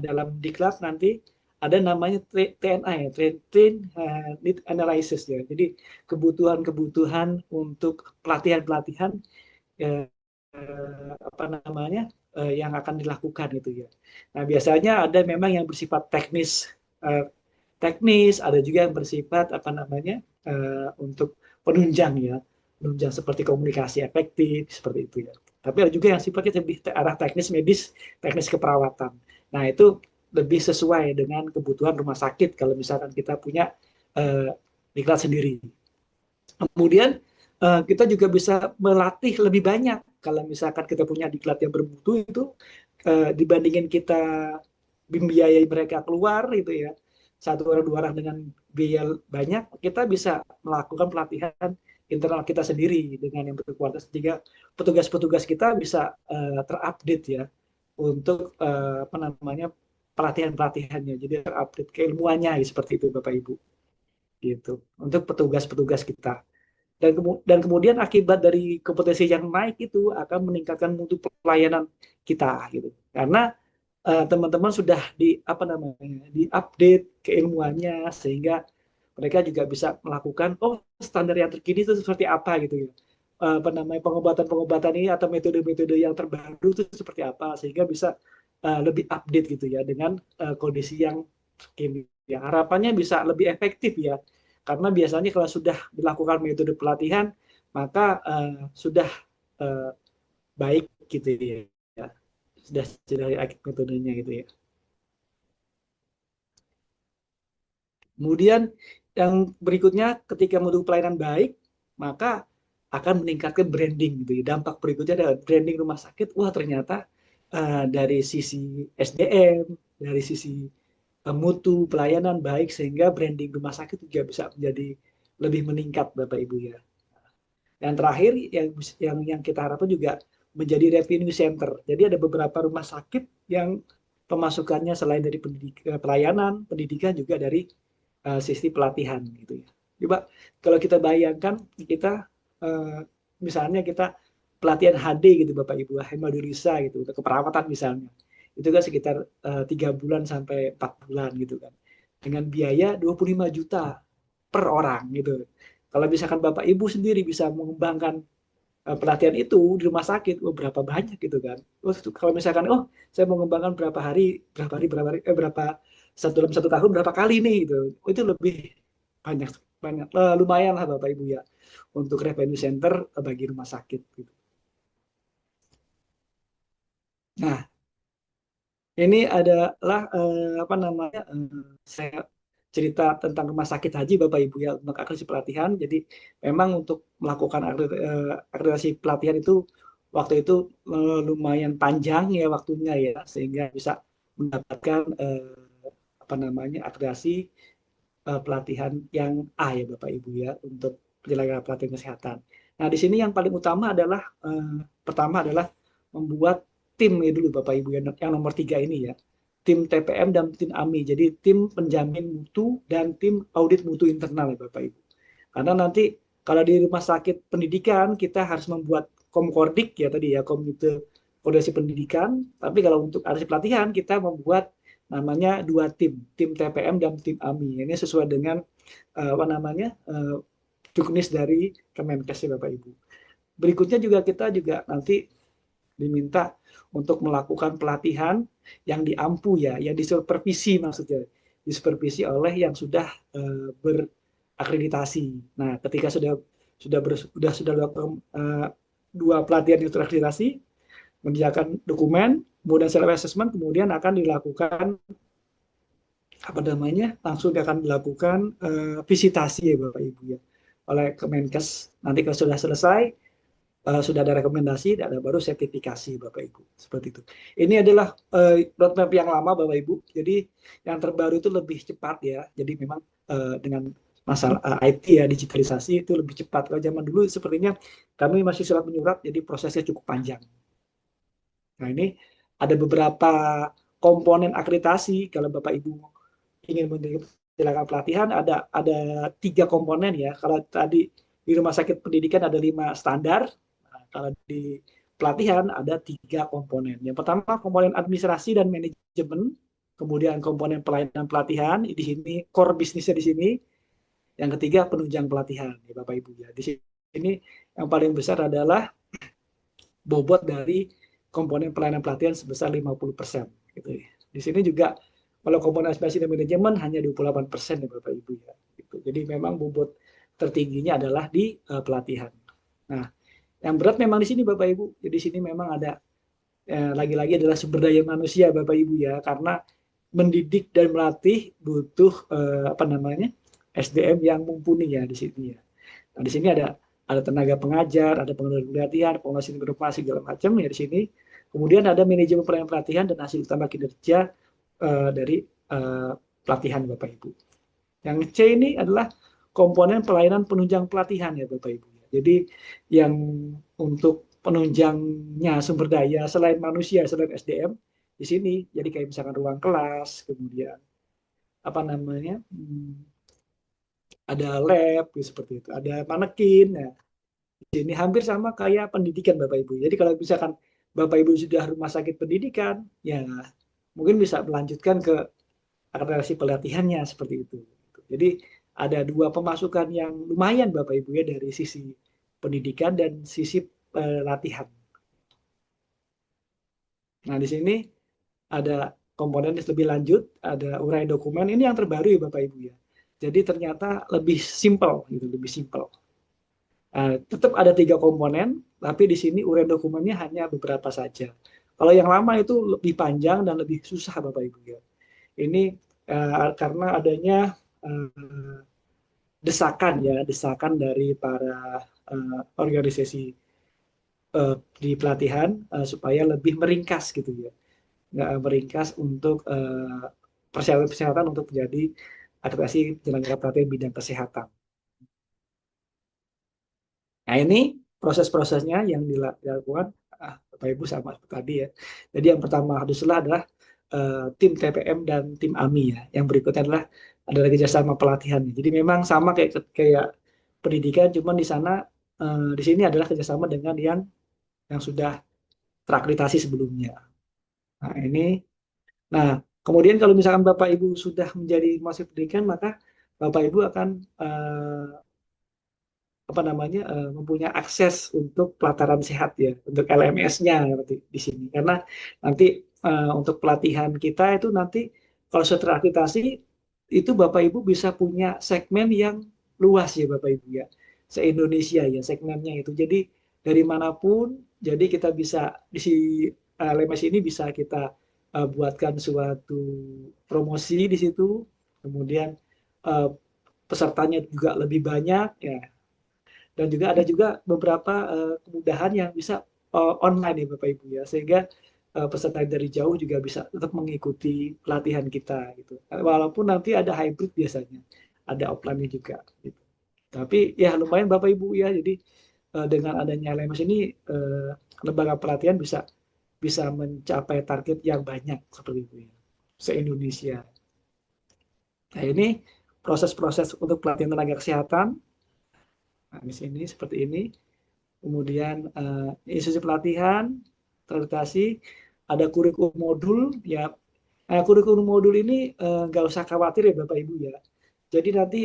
dalam diklat nanti ada namanya TNA ya, Train Need Analysis ya. Jadi kebutuhan-kebutuhan untuk pelatihan-pelatihan eh, apa namanya yang akan dilakukan itu ya. Nah, biasanya ada memang yang bersifat eh, teknis, ada juga yang bersifat apa namanya untuk penunjang ya, penunjang seperti komunikasi efektif seperti itu ya. Tapi ada juga yang sifatnya lebih arah teknis medis, teknis keperawatan. Nah itu lebih sesuai dengan kebutuhan rumah sakit kalau misalkan kita punya uh, diklat sendiri. Kemudian kita juga bisa melatih lebih banyak kalau misalkan kita punya diklat yang bermutu itu dibandingin kita membiayai mereka keluar gitu ya satu orang dua orang dengan biaya banyak kita bisa melakukan pelatihan internal kita sendiri dengan yang berkualitas sehingga petugas-petugas kita bisa terupdate ya untuk apa namanya pelatihan-pelatihannya jadi terupdate keilmuannya seperti itu Bapak Ibu gitu untuk petugas-petugas kita dan kemudian akibat dari kompetensi yang naik itu akan meningkatkan mutu pelayanan kita gitu karena teman-teman sudah di apa namanya diupdate keilmuannya sehingga mereka juga bisa melakukan oh standar yang terkini itu seperti apa gitu ya apa namanya pengobatan-pengobatan ini atau metode-metode yang terbaru itu seperti apa sehingga bisa lebih update gitu ya dengan kondisi yang terkini ya harapannya bisa lebih efektif ya karena biasanya kalau sudah dilakukan metode pelatihan maka sudah uh, baik gitu ya sudah metodenya gitu ya. Kemudian yang berikutnya ketika mutu pelayanan baik, maka akan meningkatkan branding gitu ya. Dampak berikutnya adalah branding rumah sakit. Wah ternyata dari sisi SDM, dari sisi mutu pelayanan baik sehingga branding rumah sakit juga bisa menjadi lebih meningkat Bapak Ibu ya. Yang terakhir yang kita harapkan juga menjadi revenue center. Jadi ada beberapa rumah sakit yang pemasukannya selain dari pelayanan, pendidikan juga dari sisi pelatihan gitu ya. Coba kalau kita bayangkan kita uh, misalnya kita pelatihan HD gitu Bapak Ibu, hemodulisa gitu, untuk keperawatan misalnya. Itu kan sekitar 3 bulan sampai 4 bulan gitu kan. Dengan biaya 25 juta per orang gitu. Kalau misalkan Bapak Ibu sendiri bisa mengembangkan pelatihan itu di rumah sakit, oh berapa banyak gitu kan. Oh, kalau misalkan, oh saya mau mengembangkan berapa dalam 1 tahun berapa kali nih gitu. Oh, itu lebih banyak banyak lumayan lah Bapak Ibu ya untuk revenue center bagi rumah sakit gitu. Nah, ini adalah apa namanya saya cerita tentang rumah sakit haji Bapak Ibu ya untuk akreditasi pelatihan. Jadi memang untuk melakukan akreditasi pelatihan itu waktu itu lumayan panjang ya waktunya ya sehingga bisa mendapatkan apa namanya akreditasi pelatihan yang A ya Bapak Ibu ya untuk penyelenggara pelatihan kesehatan. Nah di sini yang paling utama adalah pertama adalah membuat tim ya dulu Bapak Ibu yang nomor 3 ini ya, tim TPM dan tim AMI. Jadi tim penjamin mutu dan tim audit mutu internal ya Bapak Ibu. Karena nanti kalau di rumah sakit pendidikan kita harus membuat komkordik ya tadi ya, komite koordinasi pendidikan. Tapi kalau untuk arus pelatihan kita membuat namanya 2 tim, tim TPM dan tim AMI. Ini sesuai dengan apa namanya juknis dari Kemenkes ya Bapak Ibu. Berikutnya juga kita juga nanti diminta untuk melakukan pelatihan yang diampu ya, yang disupervisi maksudnya, disupervisi oleh yang sudah berakreditasi. Nah, ketika sudah lakukan 2 pelatihan yang terakreditasi, mengerjakan dokumen, kemudian self assessment, kemudian akan dilakukan apa namanya langsung akan dilakukan visitasi ya Bapak Ibu ya oleh Kemenkes. Nanti kalau sudah selesai sudah ada rekomendasi, ada baru sertifikasi Bapak Ibu. Seperti itu. Ini adalah roadmap yang lama Bapak Ibu. Jadi yang terbaru itu lebih cepat ya. Jadi memang dengan masalah IT ya digitalisasi itu lebih cepat. Kalau zaman dulu sepertinya kami masih surat menyurat, jadi prosesnya cukup panjang. Nah ini ada beberapa komponen akreditasi kalau Bapak Ibu ingin menjalankan pelatihan ada 3 komponen ya. Kalau tadi di rumah sakit pendidikan ada 5 standar, nah, kalau di pelatihan ada 3 komponen. Yang pertama komponen administrasi dan manajemen, kemudian komponen pelayanan pelatihan di sini core bisnisnya di sini. Yang ketiga penunjang pelatihan ya Bapak Ibu ya. Di sini yang paling besar adalah bobot dari komponen pelayanan pelatihan sebesar 50% gitu ya. Di sini juga kalau komponen administrasi dan manajemen hanya 28% ya Bapak Ibu ya. Gitu. Jadi memang bobot tertingginya adalah di pelatihan. Nah, yang berat memang di sini Bapak Ibu. Jadi di sini memang ada lagi-lagi adalah sumber daya manusia Bapak Ibu ya, karena mendidik dan melatih butuh apa namanya SDM yang mumpuni ya di sini ya. Nah, di sini ada tenaga pengajar, ada pengajar pelatihan, pengulas inovasi segala macam ya di sini. Kemudian ada manajemen pelayanan pelatihan dan hasil utama kinerja dari pelatihan Bapak Ibu. Yang C ini adalah komponen pelayanan penunjang pelatihan ya Bapak Ibu. Jadi yang untuk penunjangnya sumber daya selain manusia, selain SDM di sini, jadi kayak misalkan ruang kelas, kemudian apa namanya ada lab seperti itu, ada manekin. Nah, ini hampir sama kayak pendidikan Bapak Ibu. Jadi kalau misalkan Bapak Ibu sudah rumah sakit pendidikan, ya mungkin bisa melanjutkan ke akreditasi pelatihannya seperti itu. Jadi ada 2 pemasukan yang lumayan Bapak Ibu ya dari sisi pendidikan dan sisi pelatihan. Nah di sini ada komponen lebih lanjut, ada uraian dokumen. Ini yang terbaru ya Bapak Ibu ya. Jadi ternyata lebih simpel gitu, lebih simpel. Tetap ada 3 komponen, tapi di sini uraian dokumennya hanya beberapa saja. Kalau yang lama itu lebih panjang dan lebih susah Bapak Ibu ya. Ini karena adanya desakan ya, desakan dari para organisasi di pelatihan supaya lebih meringkas gitu ya, nggak meringkas untuk persyaratan kesehatan untuk menjadi akreditasi penyelenggara pelatihan bidang kesehatan. Nah, ini proses-prosesnya yang dilakukan Bapak Ibu sama seperti tadi ya. Jadi yang pertama haruslah adalah tim TPM dan tim AMI ya. Yang berikutnya adalah kerjasama pelatihan. Jadi memang sama kayak pendidikan, cuman di sana di sini adalah kerjasama dengan yang sudah terakreditasi sebelumnya. Nah, nah, kemudian kalau misalkan Bapak Ibu sudah menjadi mahasiswa pendidikan, maka Bapak Ibu akan mempunyai akses untuk pelataran sehat ya, untuk LMS-nya nanti di sini. Karena nanti untuk pelatihan kita itu nanti kalau sudah terakreditasi itu Bapak Ibu bisa punya segmen yang luas ya Bapak Ibu ya, se-Indonesia ya segmennya itu. Jadi dari manapun, jadi kita bisa di LMS ini bisa kita buatkan suatu promosi di situ, kemudian uh, pesertanya juga lebih banyak ya, dan juga ada juga beberapa kemudahan yang bisa online ya Bapak Ibu ya, sehingga peserta dari jauh juga bisa tetap mengikuti pelatihan kita gitu. Walaupun nanti ada hybrid biasanya, ada offline juga gitu. Tapi ya lumayan Bapak Ibu ya, jadi dengan adanya LMS ini lembaga pelatihan bisa bisa mencapai target yang banyak seperti itu ya, se-Indonesia. Nah, ini proses-proses untuk pelatihan tenaga kesehatan. Nah, di sini seperti ini. Kemudian institusi pelatihan, akreditasi, ada kurikulum modul ya. Nah, kurikulum modul ini nggak usah khawatir ya Bapak Ibu ya. Jadi nanti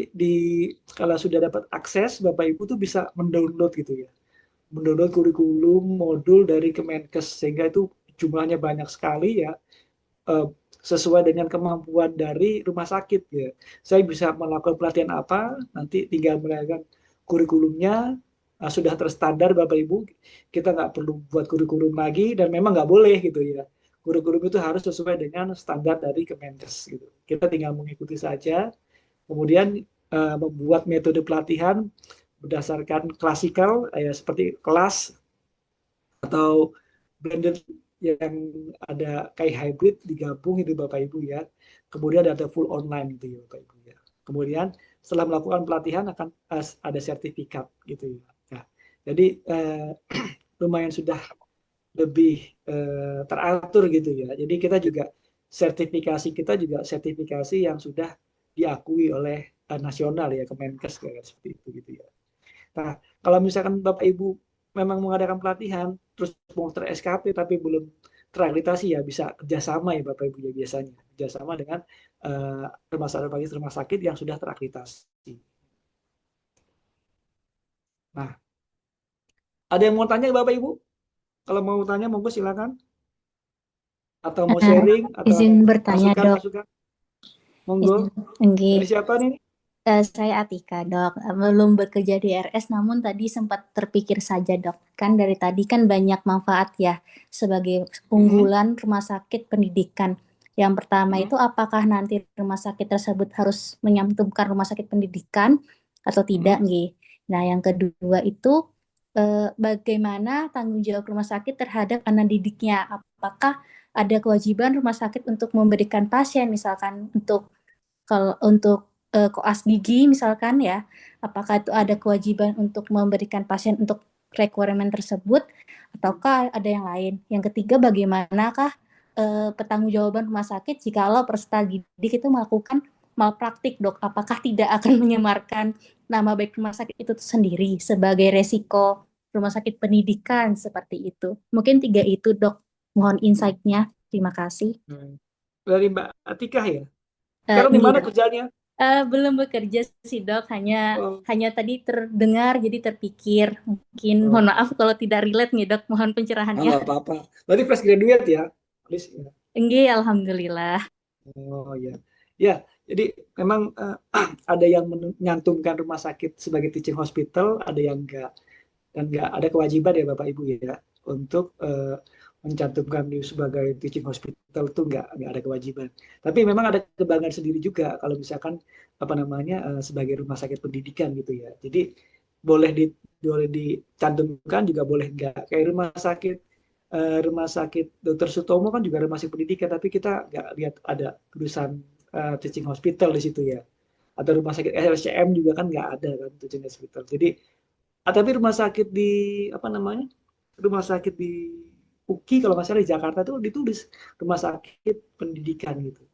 kalau sudah dapat akses, Bapak Ibu tuh bisa mendownload gitu ya. Mendownload kurikulum modul dari Kemenkes, sehingga itu jumlahnya banyak sekali ya, eh, sesuai dengan kemampuan dari rumah sakit ya. Saya bisa melakukan pelatihan apa, nanti tinggal menanyakan kurikulumnya, sudah terstandar Bapak Ibu, kita nggak perlu buat kurikulum lagi, dan memang nggak boleh gitu ya. Kurikulum itu harus sesuai dengan standar dari Kemenkes gitu. Kita tinggal mengikuti saja, kemudian membuat metode pelatihan berdasarkan klasikal ya, seperti kelas atau blended yang ada kayak hybrid digabung itu Bapak Ibu ya. Kemudian ada full online gitu ya Bapak Ibu ya. Kemudian setelah melakukan pelatihan akan ada sertifikat gitu ya. Nah, jadi lumayan sudah lebih teratur gitu ya. Jadi kita juga sertifikasi kita juga sertifikasi yang sudah diakui oleh nasional ya, Kemenkes kayak seperti itu gitu ya. Nah, kalau misalkan Bapak Ibu memang mengadakan pelatihan, terus mau ter-SKP tapi belum terakreditasi ya bisa kerjasama ya Bapak Ibu ya, biasanya. Kerjasama dengan rumah sakit yang sudah terakreditasi. Nah, ada yang mau tanya Bapak Ibu? Kalau mau tanya, monggo silakan. Atau mau Eh, sharing, atau izin ada bertanya, Dok. masukan-masukan? Monggo. Izin, enggih. Dari siapa nih? Saya Atika, Dok. Belum bekerja di RS, namun tadi sempat terpikir saja, Dok. Kan dari tadi kan banyak manfaat ya sebagai unggulan rumah sakit pendidikan. Yang pertama itu apakah nanti rumah sakit tersebut harus menyantumkan rumah sakit pendidikan atau tidak, nggih. Nah, yang kedua itu bagaimana tanggung jawab rumah sakit terhadap anak didiknya? Apakah ada kewajiban rumah sakit untuk memberikan pasien, misalkan kalau untuk koas gigi misalkan ya, apakah itu ada kewajiban untuk memberikan pasien untuk requirement tersebut, ataukah ada yang lain? Yang ketiga, bagaimanakah pertanggungjawaban rumah sakit jikalau peserta didik itu melakukan malpraktik, Dok? Apakah tidak akan menyemarkan nama baik rumah sakit itu sendiri sebagai resiko rumah sakit pendidikan seperti itu? Mungkin 3 itu, Dok. Mohon insight-nya. Terima kasih. Dari Mbak Atika ya? Sekarang di mana kerjanya? Belum bekerja sih, Dok, hanya tadi terdengar jadi terpikir. Mungkin mohon maaf kalau tidak relate nih, Dok, mohon pencerahannya. Nggak apa-apa. Berarti fresh graduate ya? Please, ya. Enggak, alhamdulillah. Oh ya. Ya, jadi memang ada yang menyantumkan rumah sakit sebagai teaching hospital, ada yang enggak. Dan enggak ada kewajiban ya Bapak Ibu ya untuk mencantumkan di sebagai teaching hospital, itu enggak ada kewajiban. Tapi memang ada kebanggaan sendiri juga kalau misalkan sebagai rumah sakit pendidikan gitu ya. Jadi boleh dicantumkan juga boleh enggak. Kayak rumah sakit Dr. Sutomo kan juga rumah sakit pendidikan, tapi kita nggak lihat ada tulisan teaching hospital di situ ya. Atau rumah sakit RSCM juga kan nggak ada kan teaching hospital. Jadi tapi rumah sakit di apa namanya? Rumah sakit di UKI kalau nggak salah di Jakarta itu ditulis rumah sakit pendidikan gitu.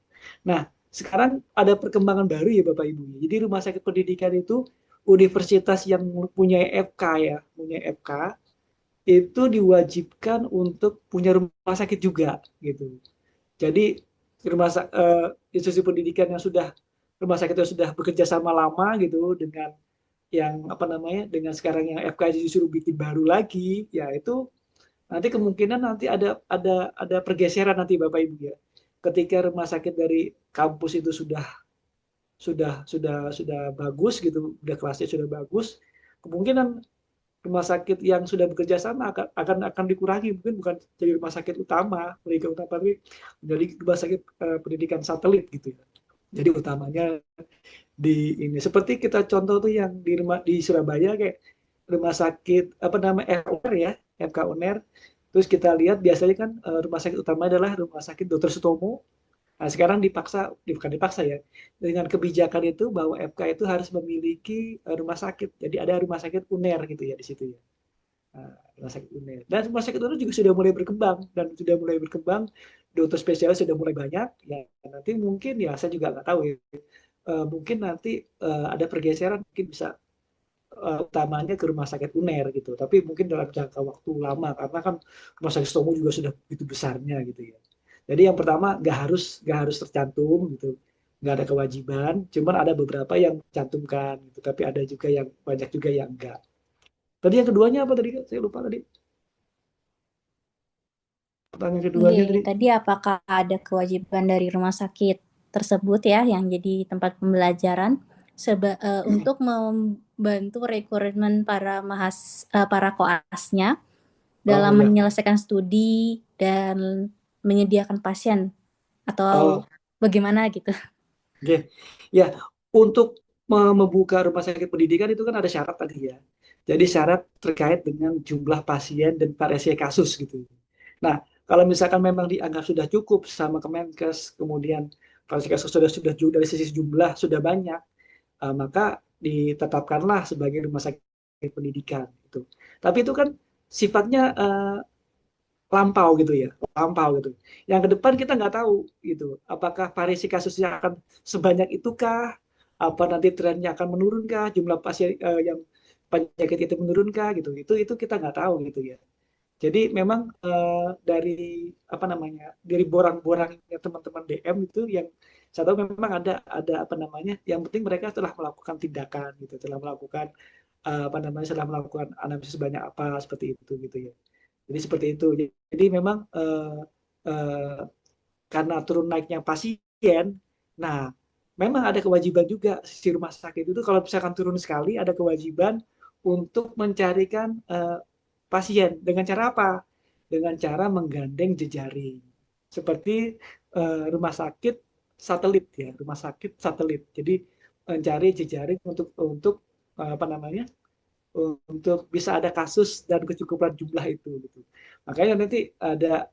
Nah, sekarang ada perkembangan baru ya Bapak Ibu. Jadi rumah sakit pendidikan itu universitas yang punya FK ya, punya FK itu diwajibkan untuk punya rumah sakit juga gitu. Jadi institusi pendidikan yang sudah rumah sakit yang sudah bekerja sama lama gitu dengan yang apa namanya dengan sekarang yang FK disuruh bikin baru lagi, ya itu nanti kemungkinan nanti ada pergeseran nanti Bapak Ibu ya. Ketika rumah sakit dari kampus itu sudah bagus gitu, udah kelasnya sudah bagus, kemungkinan rumah sakit yang sudah bekerja sama akan dikurangi, mungkin bukan jadi rumah sakit utama, tapi menjadi rumah sakit pendidikan satelit gitu ya. Jadi utamanya di ini seperti kita contoh tuh yang di Surabaya kayak rumah sakit apa nama FUNER ya, FK UNER. Terus kita lihat biasanya kan rumah sakit utama adalah rumah sakit Dr. Sutomo. Nah, sekarang bukan dipaksa ya, dengan kebijakan itu bahwa FK itu harus memiliki rumah sakit. Jadi ada rumah sakit UNER gitu ya di situ ya. Nah, rumah sakit UNER. Dan rumah sakit UNER juga sudah mulai berkembang, dokter spesialis sudah mulai banyak. Ya nanti mungkin ya saya juga nggak tahu ya. Mungkin nanti ada pergeseran, mungkin bisa utamanya ke rumah sakit UNER gitu. Tapi mungkin dalam jangka waktu lama karena kan rumah sakit Stomo juga sudah begitu besarnya gitu ya. Jadi yang pertama nggak harus tercantum gitu, nggak ada kewajiban. Cuman ada beberapa yang cantumkan gitu. Tapi ada juga yang banyak juga yang enggak. Tadi yang keduanya apa tadi? Saya lupa tadi. Pertanyaan keduanya tadi. Tadi apakah ada kewajiban dari rumah sakit tersebut ya yang jadi tempat pembelajaran untuk membantu rekrutmen para koasnya dalam ya. menyelesaikan studi dan menyediakan pasien atau bagaimana gitu. Oke. Ya, untuk membuka rumah sakit pendidikan itu kan ada syarat tadi ya. Jadi syarat terkait dengan jumlah pasien dan variasi kasus gitu. Nah, kalau misalkan memang dianggap sudah cukup sama Kemenkes, kemudian variasi kasus sudah dari sisi jumlah sudah banyak, maka ditetapkanlah sebagai rumah sakit pendidikan gitu. Tapi itu kan sifatnya lampau gitu ya, lampau gitu. Yang ke depan kita nggak tahu gitu, apakah variasi kasusnya akan sebanyak itukah, apa nanti trennya akan menurunkah, jumlah pasien yang penyakit itu menurunkah gitu. Itu kita nggak tahu gitu ya. Jadi memang dari apa namanya, dari borang-borangnya teman-teman DM itu yang saya tahu memang ada apa namanya, yang penting mereka telah melakukan tindakan gitu, telah melakukan apa namanya, setelah melakukan analisis banyak apa seperti itu gitu ya. Jadi seperti itu. Jadi memang karena turun naiknya pasien, nah memang ada kewajiban juga si rumah sakit itu kalau misalkan turun sekali ada kewajiban untuk mencarikan pasien dengan cara apa? Dengan cara menggandeng jejaring. Seperti rumah sakit satelit ya, rumah sakit satelit. Jadi mencari jejaring untuk apa namanya? Untuk bisa ada kasus dan kecukupan jumlah itu gitu. Makanya nanti ada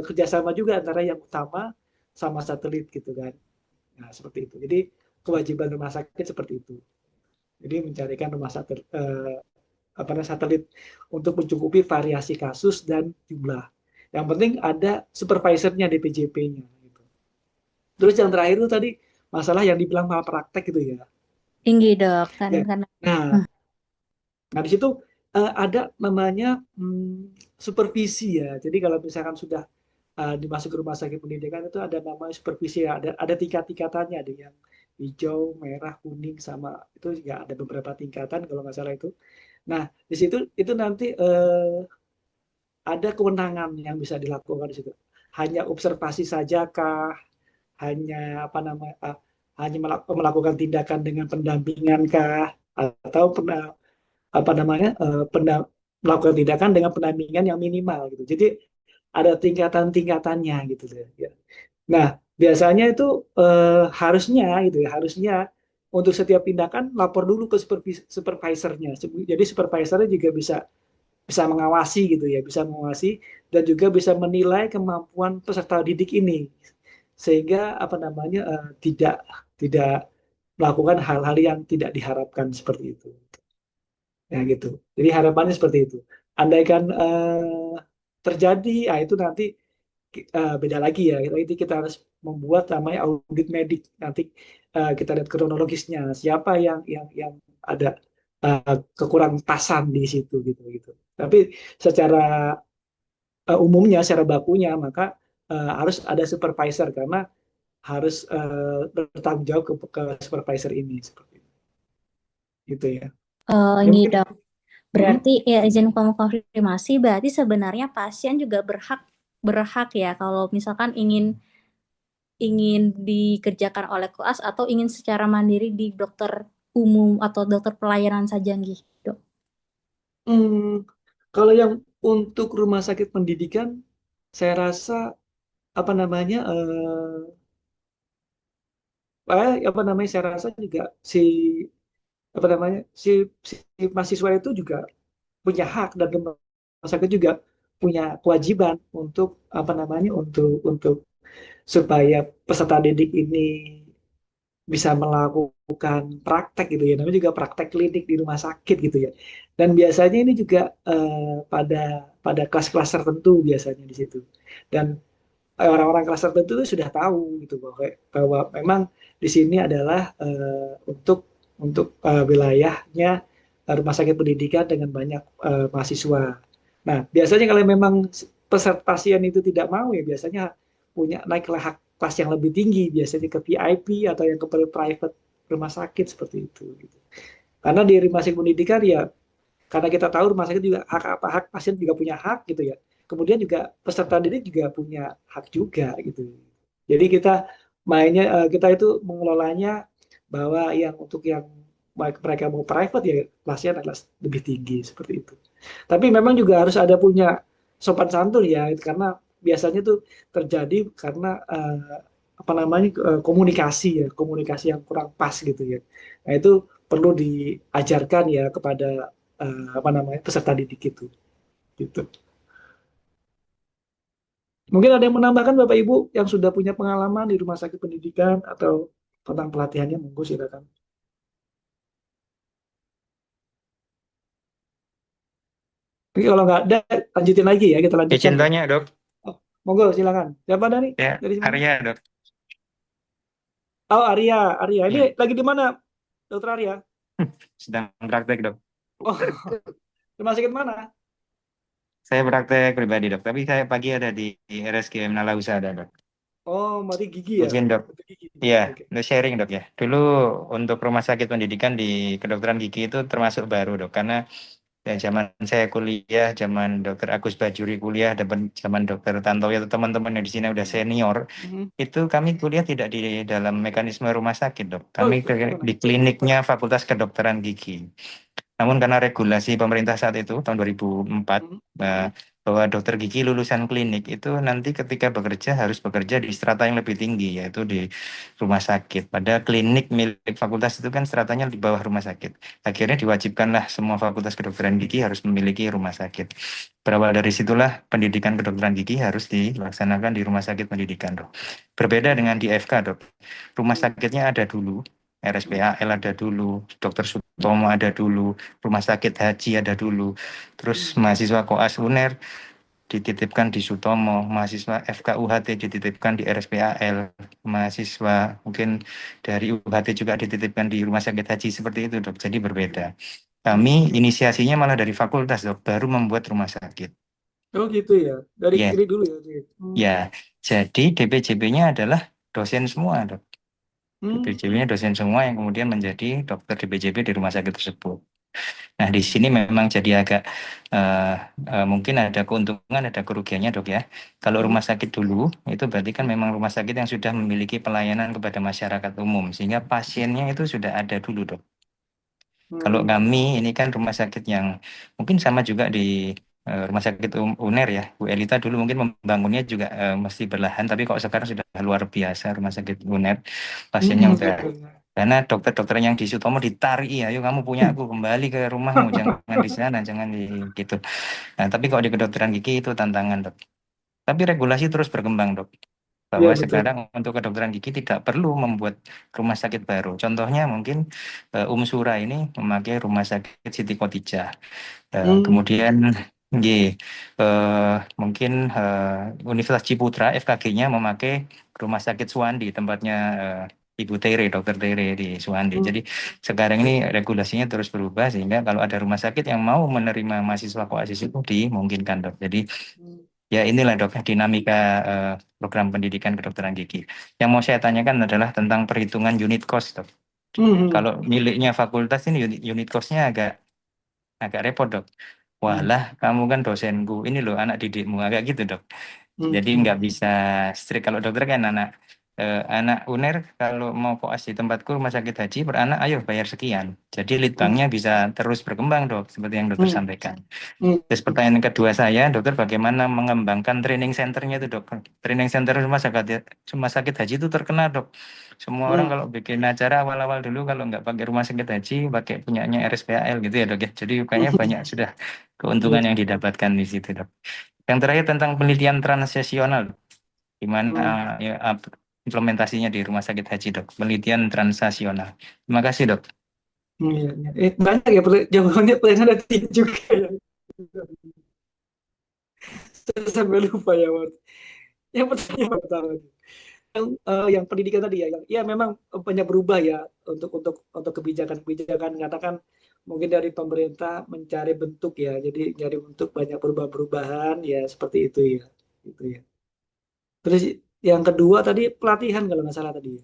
kerjasama juga antara yang utama sama satelit gitu kan. Nah seperti itu. Jadi kewajiban rumah sakit seperti itu. Jadi mencarikan rumah satelit satelit untuk mencukupi variasi kasus dan jumlah. Yang penting ada supervisornya DPJP-nya. Gitu. Terus yang terakhir itu tadi masalah yang dibilang malpraktek gitu ya. Tinggi dok kan Ya. karena Nah, di situ ada namanya supervisi ya. Jadi kalau misalkan sudah dimasuk ke rumah sakit pendidikan itu ada namanya supervisi ya. Ada tingkat-tingkatannya, ada yang hijau, merah, kuning, sama itu juga ada beberapa tingkatan kalau nggak salah itu. Nah, di situ itu nanti ada kewenangan yang bisa dilakukan di situ. Hanya observasi sajakah? Hanya apa namanya? Hanya melakukan tindakan dengan pendampingankah? Atau apa namanya melakukan tindakan dengan pendampingan yang minimal gitu. Jadi ada tingkatan-tingkatannya gitu ya. Nah, biasanya itu harusnya gitu ya, harusnya untuk setiap tindakan lapor dulu ke supervisornya. Jadi supervisornya juga bisa mengawasi gitu ya, bisa mengawasi dan juga bisa menilai kemampuan peserta didik ini. sehingga apa namanya tidak tidak melakukan hal-hal yang tidak diharapkan seperti itu. Ya gitu. Jadi harapannya seperti itu. Andaikan terjadi, itu nanti beda lagi ya. Nanti kita harus membuat namanya audit medik. Nanti kita lihat kronologisnya, siapa yang ada kekurang pasan di situ gitu gitu. Tapi secara umumnya, secara bakunya, maka harus ada supervisor karena harus bertanggung jawab ke supervisor ini seperti itu. Gitu ya. Ya Ini mungkin. dok, Hmm? berarti ya izin konfirmasi, berarti sebenarnya pasien juga berhak berhak ya kalau misalkan ingin dikerjakan oleh koas atau ingin secara mandiri di dokter umum atau dokter pelayanan Sajangi, dok. Hmm, kalau yang untuk rumah sakit pendidikan, saya rasa apa namanya apa namanya saya rasa juga si apa namanya si mahasiswa itu juga punya hak dan rumah sakit juga punya kewajiban untuk apa namanya untuk supaya peserta didik ini bisa melakukan praktek gitu ya, namanya juga praktek klinik di rumah sakit gitu ya. Dan biasanya ini juga pada pada kelas-kelas tertentu biasanya di situ. Dan orang-orang kelas tertentu itu sudah tahu gitu bahwa memang di sini adalah untuk wilayahnya rumah sakit pendidikan dengan banyak mahasiswa. Nah, biasanya kalau memang peserta pasien itu tidak mau ya biasanya punya naik hak kelas yang lebih tinggi, biasanya ke VIP atau yang ke private rumah sakit seperti itu. Gitu. Karena di rumah sakit pendidikan ya, karena kita tahu rumah sakit juga hak apa hak pasien juga punya hak gitu ya. Kemudian juga peserta didik juga punya hak juga gitu. Jadi kita mainnya kita itu mengelolanya bahwa yang untuk yang baik mereka mau private ya kelasnya adalah lebih tinggi seperti itu. Tapi memang juga harus ada punya sopan santun ya karena biasanya tuh terjadi karena apa namanya komunikasi yang kurang pas gitu ya. Nah itu perlu diajarkan ya kepada apa namanya peserta didik itu gitu. Mungkin ada yang menambahkan Bapak Ibu yang sudah punya pengalaman di rumah sakit pendidikan atau tentang pelatihannya, monggo silakan. Tapi kalau nggak ada, lanjutin lagi ya, kita lanjutkan Izin ya. tanya, Dok. Oh, monggo silakan. Siapa dari Ya, dari mana? Arya, Dok. Oh Arya, Arya. Ini Ya, lagi di mana, Dokter Arya? sedang praktek, Dok. Oh, rumah sakit mana? Saya praktek pribadi, Dok. Tapi saya pagi ada di RSGM Nalausa, ada, Dok. Oh, mati gigi ya. Izin, Dok. Mati gigi. Iya, Oke. untuk sharing, Dok ya. Dulu untuk rumah sakit pendidikan di kedokteran gigi itu termasuk baru, Dok. Karena zaman saya kuliah, zaman Dokter Agus Bajuri kuliah, dan zaman Dokter Tantowi atau teman-teman yang di sini udah senior, Mhm. itu kami kuliah tidak di dalam mekanisme rumah sakit, Dok. Oh, Kami bagaimana? di kliniknya Fakultas Kedokteran Gigi. Namun karena regulasi pemerintah saat itu tahun 2004 Mhm. eh, bahwa dokter gigi lulusan klinik itu nanti ketika bekerja harus bekerja di strata yang lebih tinggi yaitu di rumah sakit. Pada klinik milik fakultas itu kan stratanya di bawah rumah sakit. Akhirnya diwajibkanlah semua fakultas kedokteran gigi harus memiliki rumah sakit. Berawal dari situlah pendidikan kedokteran gigi harus dilaksanakan di rumah sakit pendidikan, Dok. Berbeda dengan di FK, Dok. Rumah sakitnya ada dulu, RSPAL ada dulu, Dokter Sutomo ada dulu, Rumah Sakit Haji ada dulu, terus mahasiswa Koas UNER dititipkan di Sutomo, mahasiswa FKUHT dititipkan di RSPAL, mahasiswa mungkin dari UHT juga dititipkan di Rumah Sakit Haji, seperti itu, Dok. Jadi berbeda. Kami inisiasinya malah dari fakultas, Dok, baru membuat rumah sakit. Oh gitu ya. Dari Ya, kiri dulu ya. ya. Jadi DPJP-nya adalah dosen semua, Dok. Hmm. DPJP-nya dosen semua yang kemudian menjadi dokter DPJP di rumah sakit tersebut. Nah, di sini memang jadi agak eh, mungkin ada keuntungan, ada kerugiannya, Dok ya. Kalau Hmm. rumah sakit dulu itu berarti kan memang rumah sakit yang sudah memiliki pelayanan kepada masyarakat umum sehingga pasiennya itu sudah ada dulu, Dok. Kalau Hmm. kami ini kan rumah sakit yang mungkin sama juga di rumah sakit UNER ya. Bu Elita dulu mungkin membangunnya juga mesti berlahan, tapi kok sekarang sudah luar biasa rumah sakit UNER. Pasiennya Hmm. udah karena dokter-dokter yang di Sutomo ditarik, ya, ayo kamu punya aku kembali ke rumahmu, jangan di sana, jangan di gitu. Nah, tapi kalau di kedokteran gigi itu tantangan, Dok. Tapi regulasi terus berkembang, Dok. bahwa betul. sekarang untuk kedokteran gigi tidak perlu membuat rumah sakit baru. Contohnya mungkin Sura ini memakai rumah sakit Siti Khotijah. Kemudian mungkin Universitas Ciputra FKG-nya memakai rumah sakit Suwandi, tempatnya Ibu Tere, Dokter Tere di Suwandi. Jadi sekarang ini regulasinya terus berubah sehingga kalau ada rumah sakit yang mau menerima mahasiswa koasis itu dimungkinkan, Dok. Jadi ya inilah, Dok, dinamika program pendidikan kedokteran gigi. Yang mau saya tanyakan adalah tentang perhitungan unit cost, Dok. Kalau miliknya fakultas ini unit cost-nya agak repot, Dok. Walah, kamu kan dosenku, ini loh anak didikmu, agak gitu, Dok. Jadi nggak bisa strict. Kalau dokter kan anak UNER kalau mau koas di tempatku rumah sakit haji per anak ayo bayar sekian. Jadi litbangnya bisa terus berkembang, Dok, seperti yang dokter sampaikan. Terus pertanyaan kedua saya, dokter, bagaimana mengembangkan training centernya itu, Dok? Training center rumah sakit haji itu terkenal, Dok. Semua orang kalau bikin acara awal-awal dulu kalau nggak pakai rumah sakit haji, pakai punyanya RSPAL gitu ya, Dok ya. Jadi kayaknya banyak sudah keuntungan yang didapatkan di situ, Dok. Yang terakhir tentang penelitian transaksional, gimana implementasinya di rumah sakit haji, Dok? Penelitian transaksional. Terima kasih, Dok. Banyak ya jawabannya, pertanyaan ada 3 juga ya. Saya sampai lupa ya, Mas. Yang pertama yang pendidikan tadi ya memang banyak berubah ya untuk kebijakan katakan mungkin dari pemerintah mencari bentuk ya, jadi nyari bentuk banyak perubahan ya seperti itu ya, gitu ya. Terus yang kedua tadi pelatihan kalau nggak salah tadi ya.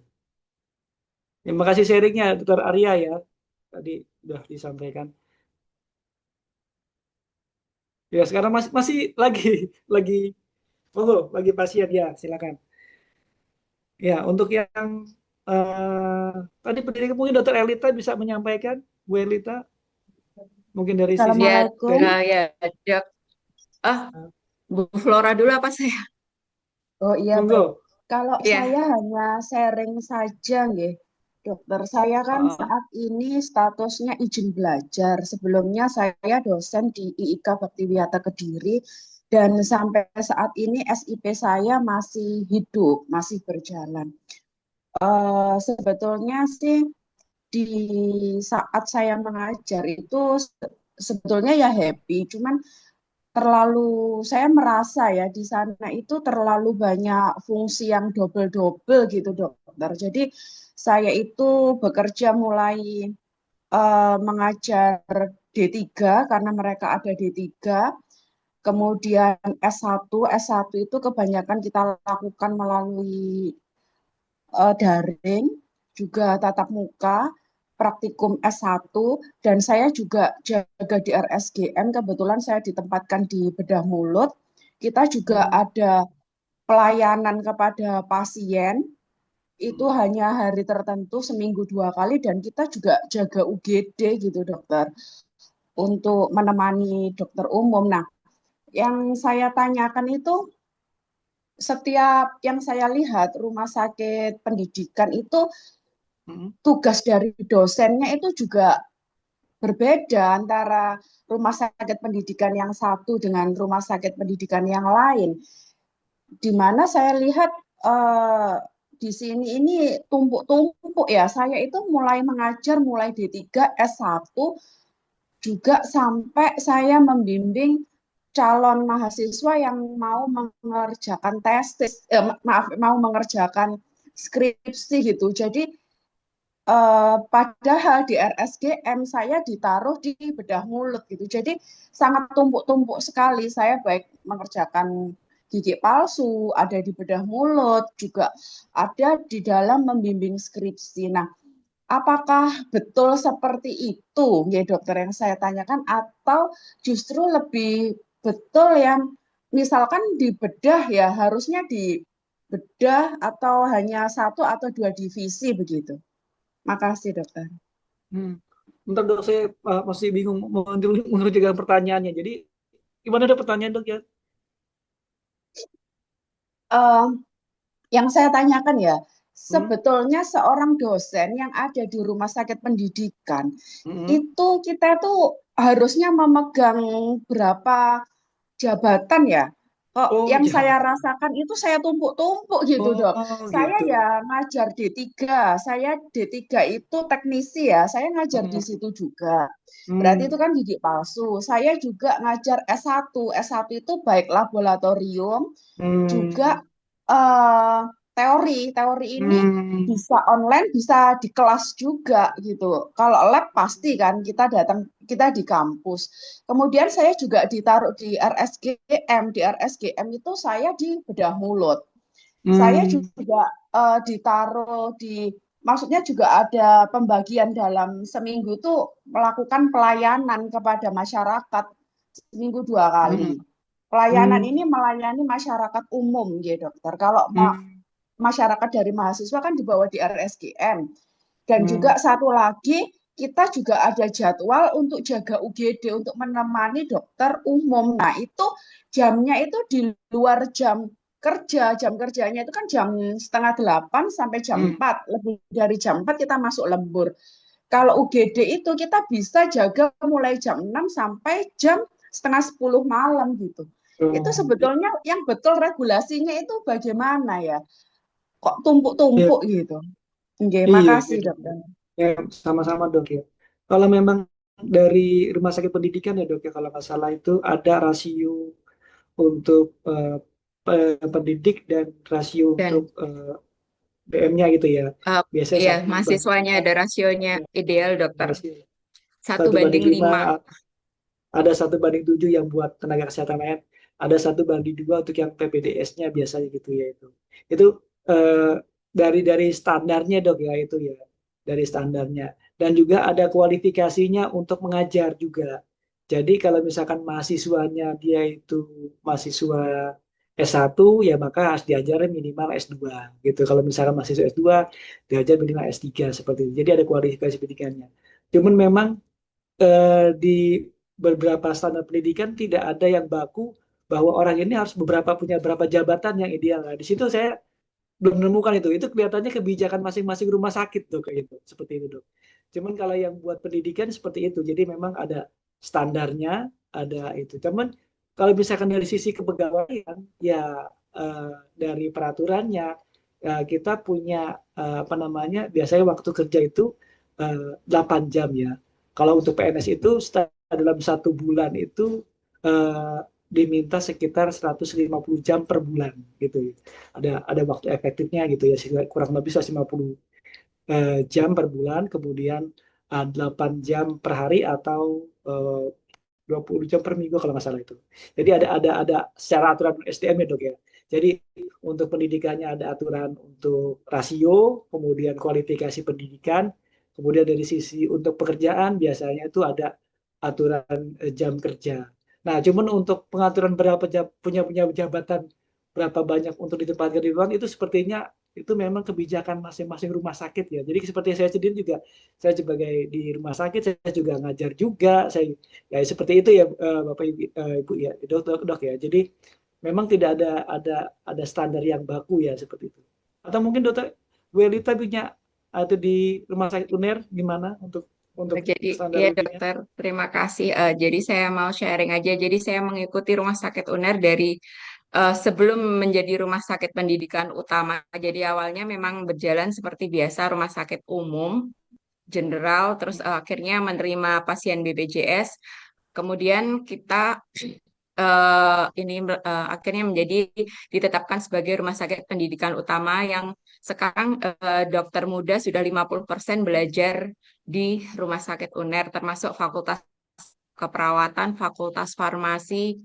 Terima kasih sharingnya Dr. Arya ya, tadi sudah disampaikan. Ya sekarang masih lagi pasien ya, silakan. Ya untuk yang tadi pendidikan mungkin Dr. Elita bisa menyampaikan, Bu Elita, mungkin dari sisi Assalamualaikum. Ya, Dok. Bu Flora dulu apa saya? Oh iya, baik. monggo. Kalau Iya. saya hanya sharing saja, nggih. Dokter, saya kan saat ini statusnya izin belajar. Sebelumnya saya dosen di IIK Baktiwiyata Kediri dan sampai saat ini SIP saya masih hidup, masih berjalan. Sebetulnya sih di saat saya mengajar itu sebetulnya ya happy, cuman saya merasa ya di sana itu terlalu banyak fungsi yang double-double gitu, dokter. Jadi saya itu bekerja mulai mengajar D3 karena mereka ada D3, kemudian S1 itu kebanyakan kita lakukan melalui daring, juga tatap muka, praktikum S1, dan saya juga jaga di RSGM, kebetulan saya ditempatkan di bedah mulut. Kita juga ada pelayanan kepada pasien, itu hanya hari tertentu seminggu 2 kali, dan kita juga jaga UGD gitu, dokter, untuk menemani dokter umum. Nah, yang saya tanyakan itu, setiap yang saya lihat rumah sakit pendidikan itu tugas dari dosennya itu juga berbeda antara rumah sakit pendidikan yang satu dengan rumah sakit pendidikan yang lain. Di mana saya lihat di sini ini tumpuk-tumpuk ya. Saya itu mulai mengajar mulai D3, S1 juga sampai saya membimbing calon mahasiswa yang mau mengerjakan tesis, mau mengerjakan skripsi gitu. Jadi padahal di RSGM saya ditaruh di bedah mulut gitu. Jadi sangat tumpuk-tumpuk sekali. Saya baik mengerjakan gigi palsu, ada di bedah mulut, juga ada di dalam membimbing skripsi. Nah, apakah betul seperti itu, ya dokter, yang saya tanyakan, atau justru lebih betul yang misalkan di bedah ya harusnya di bedah atau hanya 1 atau 2 divisi begitu? Makasih, dokter. Bentar dok, saya masih bingung mengerjakan pertanyaannya. Jadi gimana dok pertanyaan dok ya? Yang saya tanyakan ya, sebetulnya seorang dosen yang ada di rumah sakit pendidikan, itu kita tuh harusnya memegang berapa jabatan ya? Kok Oh, yang jauh. saya rasakan itu saya tumpuk-tumpuk gitu, Dok. Oh, Saya gitu. ya ngajar D3. Saya D3 itu teknisi ya. Saya ngajar di Hmm. situ juga. Berarti itu Hmm. kan gigi palsu. Saya juga ngajar S1. S1 itu baik laboratorium juga Hmm. teori. Teori ini Hmm. bisa online, bisa di kelas juga gitu. Kalau lab pasti kan kita datang, kita di kampus. Kemudian saya juga ditaruh di RSGM. Di RSGM itu saya di bedah mulut. Saya Hmm. juga ditaruh di, maksudnya juga ada pembagian dalam seminggu itu melakukan pelayanan kepada masyarakat seminggu 2 kali. Hmm. Pelayanan Hmm. ini melayani masyarakat umum, ya dokter. Kalau Hmm. masyarakat dari mahasiswa kan dibawa di RSGM. Dan Hmm. juga satu lagi, kita juga ada jadwal untuk jaga UGD, untuk menemani dokter umum. Nah, itu jamnya itu di luar jam kerja. Jam kerjanya itu kan jam setengah 8 sampai jam Hmm. 4. Lebih dari jam 4 kita masuk lembur. Kalau UGD itu kita bisa jaga mulai jam 6 sampai jam setengah 10 malam gitu. Itu Oh, sebetulnya yang betul regulasinya itu bagaimana ya? Kok iya, tumpuk-tumpuk gitu? Oke, iya, iya, makasih Dok. dokter. Ya, sama-sama dok ya. Kalau memang dari rumah sakit pendidikan ya dok ya, kalau nggak salah itu ada rasio untuk pendidik dan rasio untuk Dan BM-nya gitu ya. eh, Biasanya ya, satu banding mahasiswanya lima, ada rasionya ya, ideal dokter. rasio Satu satu banding banding lima, lima. ada 1/7 yang buat tenaga kesehatan lain, ada 1/2 untuk yang PPDS-nya biasanya gitu ya itu. Itu dari standarnya dok ya itu ya, dari standarnya. Dan juga ada kualifikasinya untuk mengajar juga. Jadi kalau misalkan mahasiswanya dia itu mahasiswa S1 ya maka harus diajar minimal S2 gitu. Kalau misalkan mahasiswa S2 diajar minimal S3 seperti itu. Jadi ada kualifikasi pendidikannya. Cuman memang di beberapa standar pendidikan tidak ada yang baku bahwa orang ini harus punya beberapa jabatan yang ideal. Nah, di situ saya belum menemukan itu. Itu kelihatannya kebijakan masing-masing rumah sakit tuh kayak gitu, seperti itu dok. Cuman kalau yang buat pendidikan seperti itu, jadi memang ada standarnya, ada itu. Cuman kalau misalkan dari sisi kepegawaian, ya dari peraturannya kita punya apa namanya, biasanya waktu kerja itu 8 jam ya. Kalau untuk PNS itu dalam 1 bulan itu eh, diminta sekitar 150 jam per bulan gitu. Ada waktu efektifnya gitu ya, kurang lebih 150 jam per bulan, kemudian 8 jam per hari atau 20 jam per minggu kalau nggak salah itu. Jadi ada secara aturan SDM ya dok ya. Jadi untuk pendidikannya ada aturan untuk rasio, kemudian kualifikasi pendidikan, kemudian dari sisi untuk pekerjaan biasanya itu ada aturan jam kerja. Nah, cuman untuk pengaturan berapa punya jabatan berapa banyak untuk ditempatkan di ruang itu sepertinya itu memang kebijakan masing-masing rumah sakit ya. Jadi seperti saya sendiri juga, saya sebagai di rumah sakit saya juga ngajar juga, saya ya seperti itu ya Bapak Ibu, Ibu ya dok ya. Jadi memang tidak ada standar yang baku ya seperti itu. Atau mungkin dokter Welita punya atau di rumah sakit UNER gimana untuk Jadi, standar ya ininya? dokter, terima kasih. Jadi saya mau sharing aja. Jadi saya mengikuti Rumah Sakit UNER dari sebelum menjadi Rumah Sakit Pendidikan Utama. Jadi awalnya memang berjalan seperti biasa Rumah Sakit Umum, General, terus akhirnya menerima pasien BPJS. Kemudian kita akhirnya menjadi ditetapkan sebagai Rumah Sakit Pendidikan Utama yang sekarang dokter muda sudah 50% belajar di Rumah Sakit UNER, termasuk Fakultas Keperawatan, Fakultas Farmasi,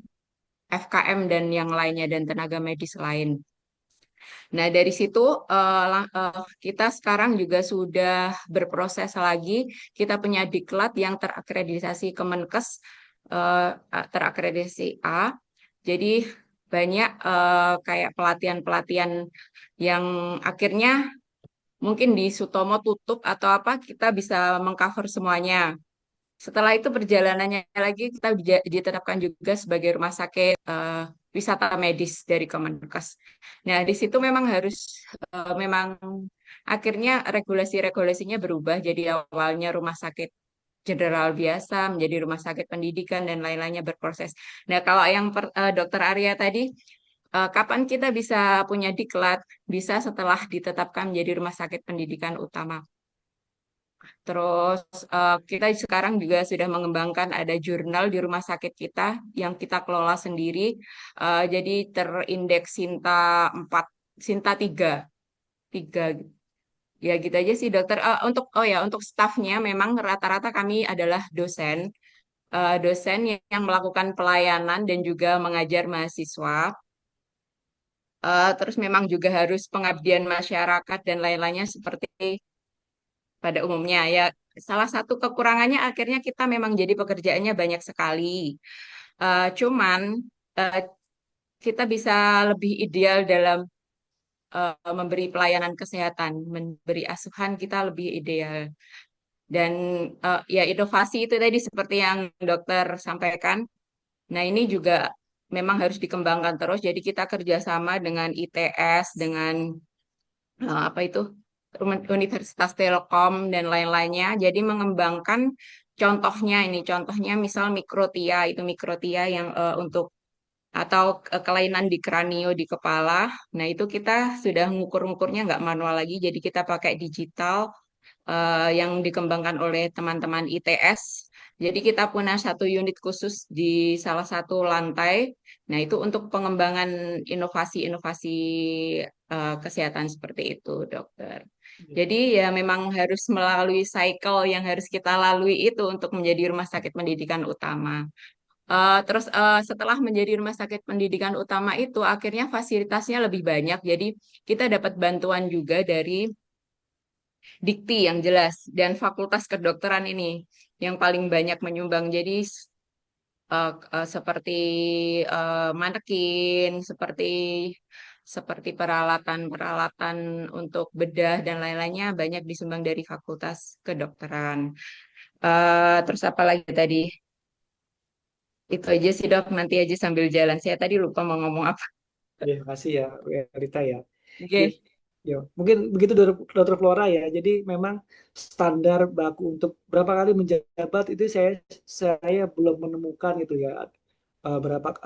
FKM, dan yang lainnya, dan tenaga medis lain. Nah, dari situ kita sekarang juga sudah berproses lagi. Kita punya diklat yang terakreditasi Kemenkes, terakreditasi A. Jadi banyak kayak pelatihan-pelatihan yang akhirnya mungkin di Sutomo tutup atau apa, kita bisa mengcover semuanya. Setelah itu perjalanannya lagi kita ditetapkan juga sebagai rumah sakit wisata medis dari Kemenkes. Nah, di situ memang harus memang akhirnya regulasi-regulasinya berubah. Jadi awalnya rumah sakit general biasa menjadi rumah sakit pendidikan dan lain-lainnya berproses. Nah, kalau yang Dokter Arya tadi kapan kita bisa punya diklat? Bisa setelah ditetapkan menjadi rumah sakit pendidikan utama. Terus kita sekarang juga sudah mengembangkan ada jurnal di rumah sakit kita yang kita kelola sendiri. Jadi terindeks Sinta 4, Sinta 3, 3. Ya gitu aja sih dokter. Untuk stafnya memang rata-rata kami adalah dosen. Dosen yang melakukan pelayanan dan juga mengajar mahasiswa. Terus memang juga harus pengabdian masyarakat dan lain-lainnya seperti pada umumnya ya. Salah satu kekurangannya akhirnya kita memang jadi pekerjaannya banyak sekali. Cuman eh, kita bisa lebih ideal dalam memberi pelayanan kesehatan, memberi asuhan kita lebih ideal. Dan ya inovasi itu tadi seperti yang dokter sampaikan. Nah ini juga memang harus dikembangkan terus. Jadi kita kerjasama dengan ITS, dengan apa itu Universitas Telkom dan lain-lainnya. Jadi mengembangkan contohnya misal mikrotia itu mikrotia yang untuk atau kelainan di kranio di kepala. Nah itu kita sudah ngukur-ngukurnya nggak manual lagi. Jadi kita pakai digital yang dikembangkan oleh teman-teman ITS. Jadi kita punya satu unit khusus di salah satu lantai. Nah, itu untuk pengembangan inovasi-inovasi kesehatan seperti itu, dokter. Jadi ya memang harus melalui cycle yang harus kita lalui itu untuk menjadi rumah sakit pendidikan utama. Terus setelah menjadi rumah sakit pendidikan utama itu akhirnya fasilitasnya lebih banyak. Jadi kita dapat bantuan juga dari Dikti yang jelas dan Fakultas Kedokteran ini yang paling banyak menyumbang. Jadi seperti manekin, seperti peralatan-peralatan untuk bedah dan lain-lainnya banyak disumbang dari Fakultas Kedokteran. Terus apa lagi tadi? Itu aja sih dok, nanti aja sambil jalan. Saya tadi lupa mau ngomong apa. Ya, makasih ya, Rita ya. Jadi, Oke. ya, mungkin begitu Dokter Flora ya. Jadi memang standar baku untuk berapa kali menjabat itu saya belum menemukan itu ya. Berapa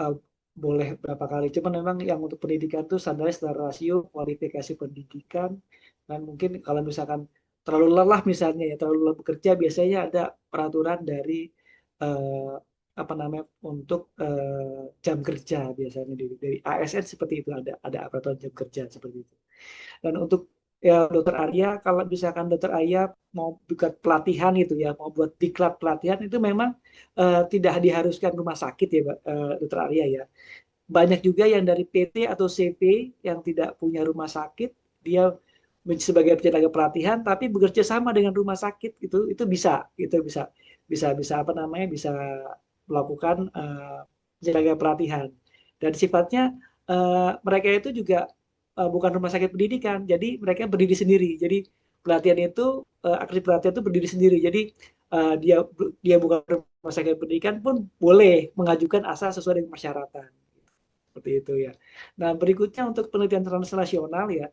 boleh berapa kali. Cuman memang yang untuk pendidikan itu standarnya standar rasio kualifikasi pendidikan, dan mungkin kalau misalkan terlalu lelah misalnya ya, terlalu lelah bekerja, biasanya ada peraturan dari eh, apa namanya untuk jam kerja, biasanya dari ASN seperti itu, ada peraturan jam kerja seperti itu. Dan untuk ya Dokter Arya, kalau misalkan Dokter Arya mau buat pelatihan itu ya, mau buat diklat pelatihan itu memang tidak diharuskan rumah sakit ya, Dokter Arya ya. Banyak juga yang dari PT atau CP yang tidak punya rumah sakit, dia sebagai tenaga pelatihan tapi bekerja sama dengan rumah sakit, itu bisa apa namanya, bisa melakukan tenaga pelatihan. Dan sifatnya mereka itu juga bukan rumah sakit pendidikan, jadi mereka berdiri sendiri. Jadi pelatihan itu aktif pelatihan itu berdiri sendiri. Jadi dia dia bukan rumah sakit pendidikan pun boleh mengajukan asal sesuai dengan persyaratan. Seperti itu ya. Nah, berikutnya untuk penelitian transnasional ya.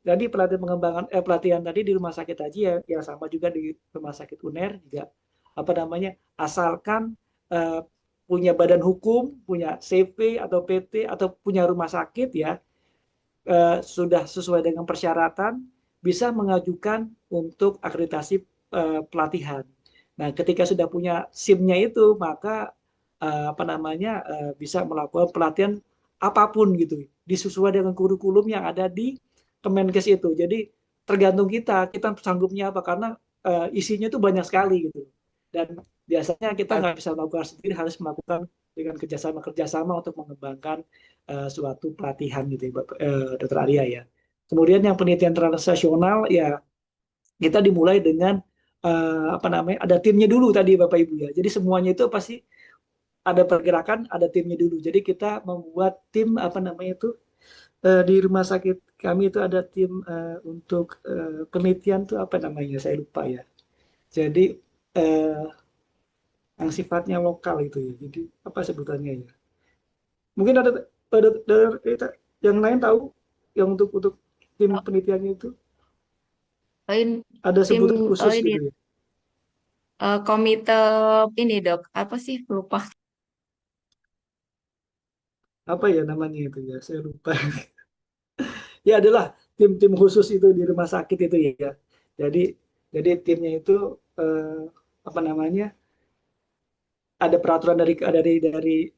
Jadi pelatihan tadi di rumah sakit haji ya, yang sama juga di rumah sakit UNER juga, apa namanya, asalkan eh, punya badan hukum, punya CV atau PT atau punya rumah sakit ya, sudah sesuai dengan persyaratan, bisa mengajukan untuk akreditasi pelatihan. Nah, ketika sudah punya SIM-nya itu, maka apa namanya, bisa melakukan pelatihan apapun gitu, disesuaikan dengan kurikulum yang ada di Kemenkes itu. Jadi tergantung kita sanggupnya apa, karena isinya itu banyak sekali gitu. Dan biasanya kita nggak bisa melakukan sendiri, harus melakukan dengan kerjasama untuk mengembangkan suatu pelatihan gitu ya, Dokter Arya ya. Kemudian yang penelitian transnasional ya, kita dimulai dengan apa namanya, ada timnya dulu tadi Bapak Ibu ya. Jadi semuanya itu pasti ada pergerakan, ada timnya dulu. Jadi kita membuat tim apa namanya itu, di rumah sakit kami itu ada tim untuk penelitian tuh apa namanya, saya lupa ya. Jadi eh, yang sifatnya lokal itu ya. Jadi apa sebutannya ya? Mungkin ada yang lain tahu yang untuk tim penelitiannya itu Lain ada tim sebutan khusus ini gitu ya. komite ini dok, apa sih lupa. apa ya namanya itu ya, saya lupa. Ya adalah tim-tim khusus itu di rumah sakit itu ya. Jadi timnya itu eh, apa namanya, ada peraturan dari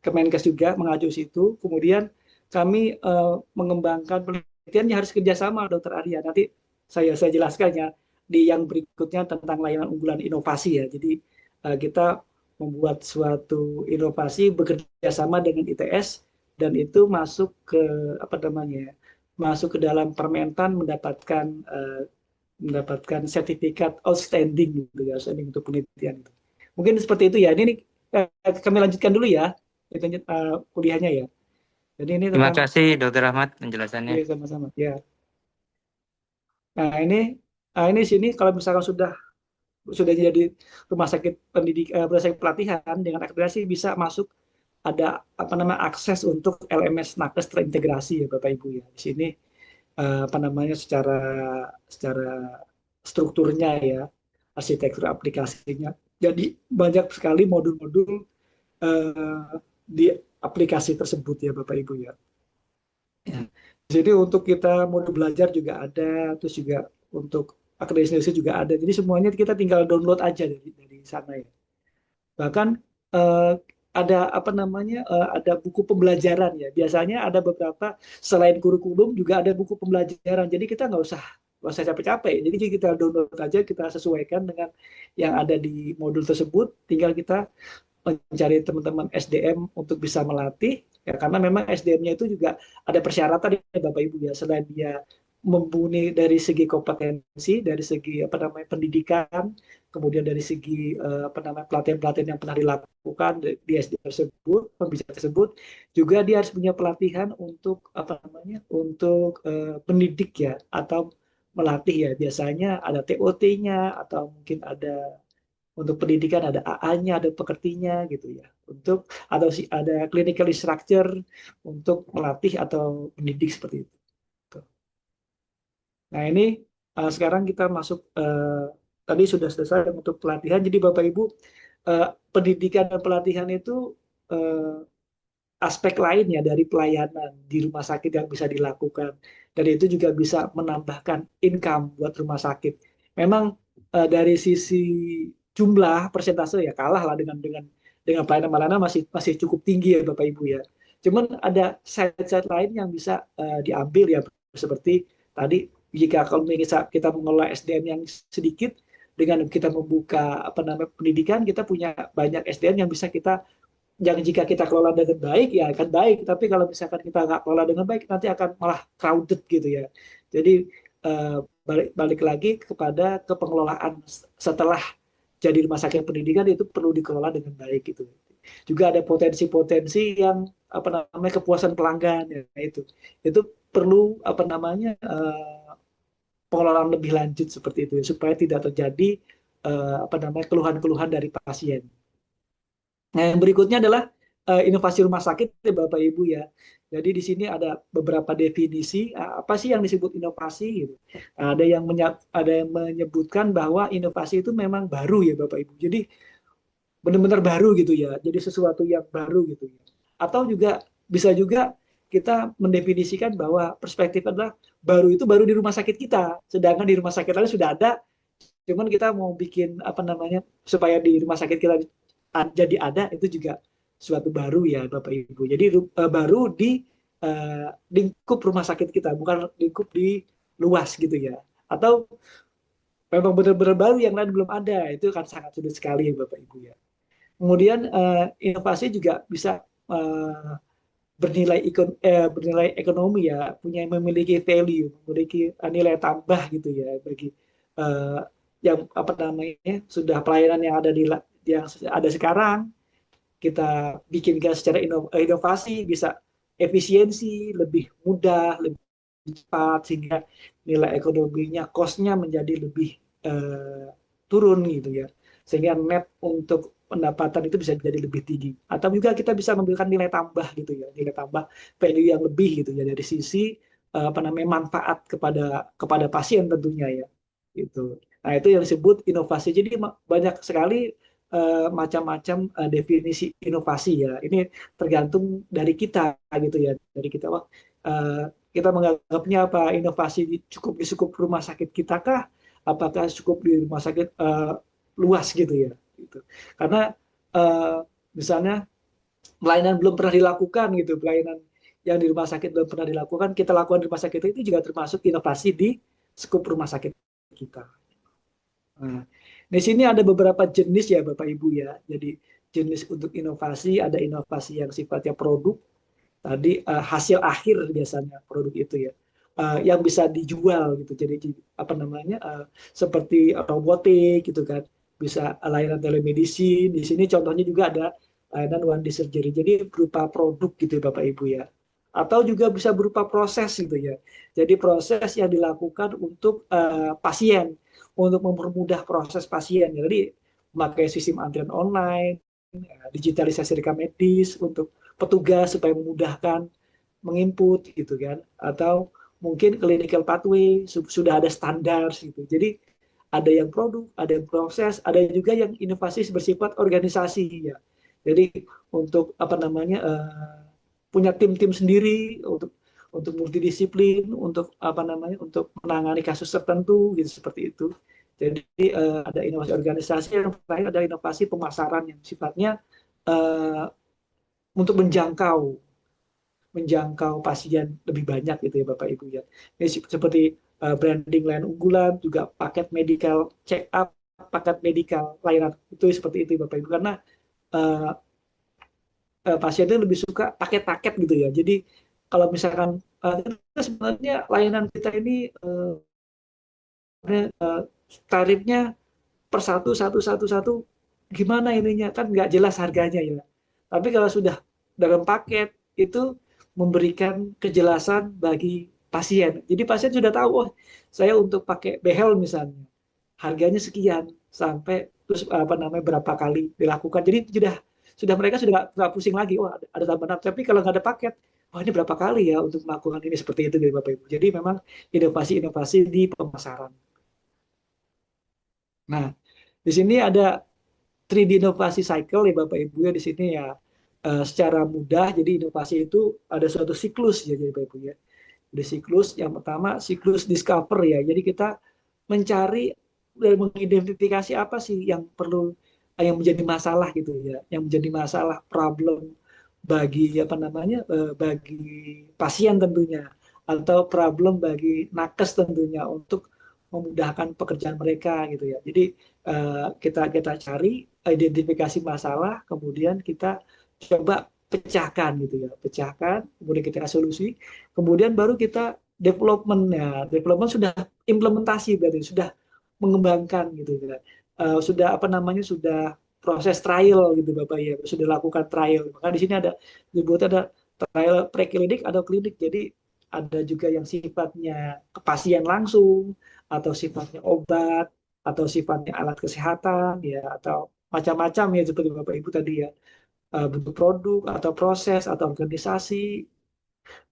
Kemenkes juga mengacu situ. Kemudian kami mengembangkan penelitiannya harus kerjasama, Dokter Arya. Nanti saya jelaskan ya di yang berikutnya tentang layanan unggulan inovasi ya. Jadi kita membuat suatu inovasi bekerja sama dengan ITS dan itu masuk ke apa namanya ya, masuk ke dalam Permentan mendapatkan sertifikat outstanding gitu ya, outstanding untuk penelitian itu. Mungkin seperti itu ya. Ini kami lanjutkan dulu ya, kuliahnya ya. Jadi ini Terima tentang kasih Dokter Ahmad penjelasannya. sama-sama ya. Nah ini sini kalau misalkan sudah jadi rumah sakit pelatihan dengan akreditasi bisa masuk, ada apa namanya akses untuk LMS Nakes terintegrasi ya Bapak Ibu ya. Di sini apa namanya secara strukturnya ya, arsitektur aplikasinya. Jadi banyak sekali modul-modul di aplikasi tersebut ya Bapak Ibu ya. Jadi untuk kita modul belajar juga ada, terus juga untuk akreditasi juga ada. Jadi semuanya kita tinggal download aja dari sana ya. Bahkan eh, ada apa namanya ada buku pembelajaran ya. Biasanya ada beberapa selain kurikulum juga ada buku pembelajaran. Jadi kita nggak usah capek-capek. Jadi kita download aja, kita sesuaikan dengan yang ada di modul tersebut. Tinggal kita mencari teman-teman SDM untuk bisa melatih ya, karena memang SDM-nya itu juga ada persyaratan ya Bapak Ibu ya, selain dia mumpuni dari segi kompetensi, dari segi apa namanya pendidikan, kemudian dari segi apa namanya pelatihan-pelatihan yang pernah dilakukan di SD tersebut, pembicara tersebut, juga dia harus punya pelatihan untuk apa namanya untuk pendidik ya, atau melatih ya, biasanya ada TOT-nya atau mungkin ada untuk pendidikan ada AA-nya, ada pekertinya gitu ya. Untuk atau ada clinical instructor untuk melatih atau mendidik seperti itu. Nah, ini sekarang kita masuk tadi sudah selesai untuk pelatihan. Jadi Bapak Ibu, pendidikan dan pelatihan itu eh, aspek lainnya dari pelayanan di rumah sakit yang bisa dilakukan. Dan itu juga bisa menambahkan income buat rumah sakit. Memang dari sisi jumlah persentase ya kalah lah dengan pelayanan-pelayanan masih masih cukup tinggi ya Bapak Ibu ya. Cuman ada side-side lain yang bisa diambil ya, seperti tadi jika kalau kita mengelola SDM yang sedikit, dengan kita membuka apa namanya pendidikan, kita punya banyak SDM yang bisa kita, yang jika kita kelola dengan baik ya akan baik, tapi kalau misalkan kita nggak kelola dengan baik nanti akan malah crowded gitu ya. Jadi eh, balik lagi kepada kepengelolaan setelah jadi rumah sakit pendidikan, itu perlu dikelola dengan baik gitu. Juga ada potensi-potensi yang apa namanya kepuasan pelanggan ya, itu perlu apa namanya pengelolaan lebih lanjut seperti itu ya, supaya tidak terjadi apa namanya keluhan-keluhan dari pasien. Nah, yang berikutnya adalah inovasi rumah sakit ya Bapak Ibu ya. Jadi di sini ada beberapa definisi apa sih yang disebut inovasi gitu. Ada yang menyebutkan bahwa inovasi itu memang baru ya Bapak Ibu. Jadi benar-benar baru gitu ya. Jadi sesuatu yang baru gitu ya. Atau juga bisa juga kita mendefinisikan bahwa perspektif adalah baru itu baru di rumah sakit kita. Sedangkan di rumah sakit lain sudah ada, cuman kita mau bikin apa namanya supaya di rumah sakit kita jadi ada, itu juga suatu baru ya Bapak Ibu. Jadi baru di lingkup rumah sakit kita, bukan lingkup di luas gitu ya. Atau memang benar-benar baru yang lain belum ada, itu kan sangat sulit sekali ya Bapak Ibu ya. Kemudian inovasi juga bisa bernilai ekonomi ya, memiliki value, memiliki nilai tambah gitu ya bagi uh, yang apa namanya sudah pelayanan yang yang ada sekarang, kita bikinkan secara inovasi, bisa efisiensi, lebih mudah, lebih cepat, sehingga nilai ekonominya, cost-nya menjadi lebih turun gitu ya. Sehingga net untuk pendapatan itu bisa jadi lebih tinggi. Atau juga kita bisa memberikan nilai tambah gitu ya, nilai tambah value yang lebih gitu ya dari sisi apa namanya manfaat kepada pasien tentunya ya. Gitu. Nah, itu yang disebut inovasi. Jadi banyak sekali macam-macam definisi inovasi ya. Ini tergantung dari kita gitu ya, dari kita. Wah, kita menganggapnya apa, inovasi cukup di skup rumah sakit kita kah? Apakah cukup di rumah sakit luas gitu ya? Gitu. Karena misalnya pelayanan belum pernah dilakukan gitu, pelayanan yang di rumah sakit belum pernah dilakukan, kita lakukan di rumah sakit itu juga termasuk inovasi di skup rumah sakit kita. Nah, di sini ada beberapa jenis ya Bapak Ibu ya. Jadi jenis untuk inovasi, ada inovasi yang sifatnya produk, tadi hasil akhir biasanya produk itu ya. Yang bisa dijual gitu. Jadi apa namanya? Seperti robotik gitu kan. Bisa layanan telemedicine. Di sini contohnya juga ada layanan one day surgery. Jadi berupa produk gitu ya Bapak Ibu ya. Atau juga bisa berupa proses gitu ya. Jadi proses yang dilakukan untuk pasien, untuk mempermudah proses pasien. Jadi memakai sistem antrian online, digitalisasi rekam medis untuk petugas supaya memudahkan menginput gitu kan, atau mungkin clinical pathway sudah ada standar gitu. Jadi ada yang produk, ada yang proses, ada juga yang inovasi bersifat organisasi ya. Jadi untuk apa namanya punya tim-tim sendiri untuk multidisiplin, untuk apa namanya untuk menangani kasus tertentu gitu seperti itu. Jadi ada inovasi organisasi, yang terakhir ada inovasi pemasaran yang sifatnya uh, untuk menjangkau pasien lebih banyak gitu ya Bapak Ibu ya. Ini seperti branding layanan unggulan, juga paket medical check up, paket medical layanan itu seperti itu Bapak Ibu, karena uh, pasiennya lebih suka paket-paket gitu ya. Jadi kalau misalkan sebenarnya layanan kita ini tarifnya per satu gimana ininya, kan nggak jelas harganya ya. Tapi kalau sudah dalam paket itu memberikan kejelasan bagi pasien. Jadi pasien sudah tahu, oh saya untuk pakai behel misalnya harganya sekian sampai terus apa namanya berapa kali dilakukan. Jadi sudah mereka sudah nggak pusing lagi, wah ada tambahan. Tapi kalau nggak ada paket, wah ini berapa kali ya untuk melakukan ini, seperti itu dari Bapak Ibu. Jadi memang inovasi-inovasi di pemasaran. Nah, di sini ada 3D inovasi cycle ya Bapak Ibu ya, di sini ya secara mudah. Jadi inovasi itu ada suatu siklus ya jadi Bapak Ibu ya. Ada siklus, yang pertama siklus discover ya. Jadi kita mencari dan mengidentifikasi apa sih yang perlu, yang menjadi masalah gitu ya, yang menjadi masalah problem bagi apa namanya bagi pasien tentunya, atau problem bagi nakes tentunya untuk memudahkan pekerjaan mereka gitu ya. Jadi kita kita cari identifikasi masalah, kemudian kita coba pecahkan gitu ya, pecahkan, kemudian kita solusi, kemudian baru kita development ya. Development sudah implementasi, berarti sudah mengembangkan gitu ya. Sudah apa namanya, sudah proses trial gitu Bapak ya, sudah lakukan trial. Maka di sini ada disebut ada trial preklinik atau klinik. Jadi ada juga yang sifatnya ke pasien langsung, atau sifatnya obat, atau sifatnya alat kesehatan ya, atau macam-macam ya seperti Bapak Ibu tadi ya. Bentuk produk atau proses atau organisasi,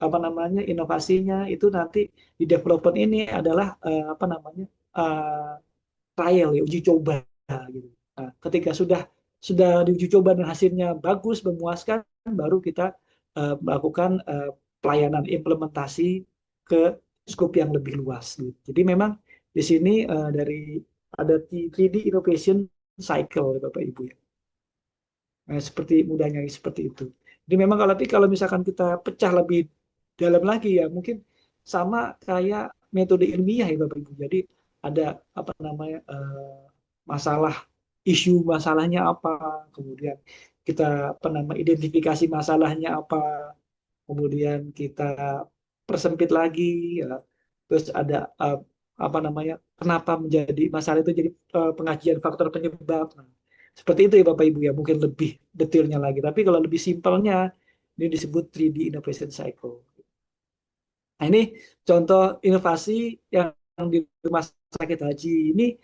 apa namanya inovasinya itu nanti di development ini adalah apa namanya uh, trial ya, uji coba gitu. Nah, ketika sudah diuji coba dan hasilnya bagus memuaskan, baru kita melakukan pelayanan implementasi ke skop yang lebih luas gitu. Jadi memang di sini dari ada 3D innovation cycle Bapak Ibu ya. Nah, seperti mudahnya seperti itu. Jadi memang kalau misalkan kita pecah lebih dalam lagi ya, mungkin sama kayak metode ilmiah ya Bapak Ibu. Jadi ada apa namanya masalah, isu masalahnya apa, kemudian kita apa namanya identifikasi masalahnya apa, kemudian kita persempit lagi ya. Terus ada apa namanya kenapa menjadi masalah itu, jadi pengajian faktor penyebab. Nah, seperti itu ya Bapak Ibu ya, mungkin lebih detailnya lagi. Tapi kalau lebih simpelnya ini disebut 3D innovation cycle. Nah, ini contoh inovasi yang di rumah sakit haji ini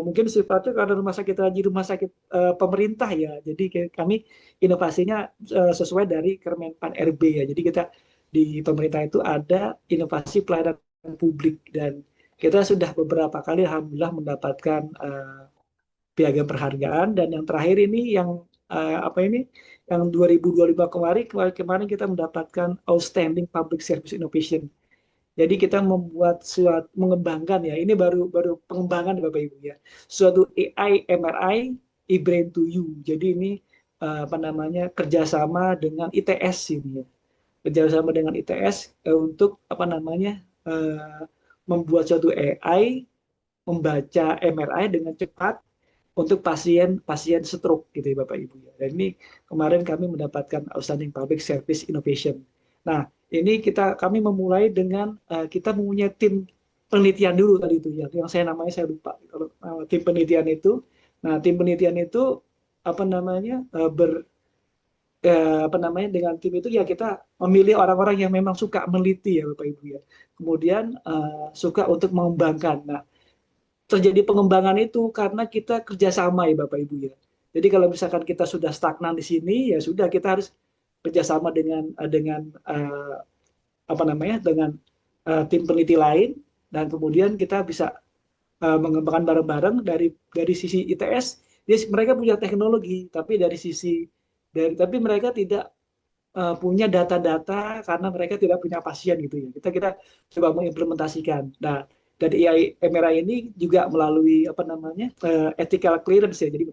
mungkin sifatnya karena rumah sakit haji rumah sakit pemerintah ya. Jadi kami inovasinya sesuai dari Kemenpan RB ya. Jadi kita di pemerintah itu ada inovasi pelayanan publik, dan kita sudah beberapa kali alhamdulillah mendapatkan piagam penghargaan. Dan yang terakhir ini yang apa ini yang 2025 kemarin kita mendapatkan Outstanding Public Service Innovation. Jadi kita membuat suatu mengembangkan ya, ini baru baru pengembangan Bapak Ibu ya, suatu AI MRI e-brain to you. Jadi ini apa namanya kerjasama dengan ITS ini ya, kerjasama dengan ITS untuk apa namanya membuat suatu AI membaca MRI dengan cepat untuk pasien stroke gitu ya Bapak Ibu ya. Dan ini kemarin kami mendapatkan Outstanding Public Service Innovation. Nah, ini kami memulai dengan kita mempunyai tim penelitian dulu tadi itu ya, yang saya lupa kalau tim penelitian itu. Nah, tim penelitian itu apa namanya apa namanya dengan tim itu ya kita memilih orang-orang yang memang suka meneliti ya Bapak Ibu ya. Kemudian suka untuk mengembangkan. Nah, terjadi pengembangan itu karena kita kerjasama ya Bapak Ibu ya. Jadi kalau misalkan kita sudah stagnan di sini ya sudah kita harus kerjasama dengan apa namanya dengan tim peneliti lain, dan kemudian kita bisa mengembangkan bareng-bareng dari sisi ITS. Mereka punya teknologi tapi mereka tidak punya data-data karena mereka tidak punya pasien gitu ya. Kita coba mengimplementasikan. Nah, dari AI MRI ini juga melalui apa namanya ethical clearance ya. Jadi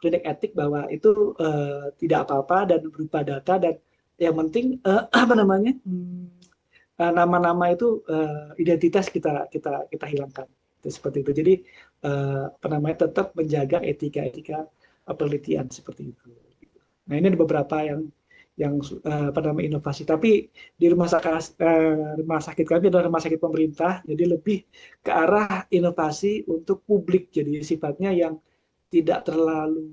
klinik etik bahwa itu tidak apa-apa dan berupa data, dan yang penting apa namanya nama-nama itu identitas kita hilangkan. Itu seperti itu. Jadi apa namanya tetap menjaga etika-etika penelitian seperti itu. Nah, ini ada beberapa yang apa namanya inovasi. Tapi di rumah sakit kami adalah rumah sakit pemerintah, jadi lebih ke arah inovasi untuk publik. Jadi sifatnya yang tidak terlalu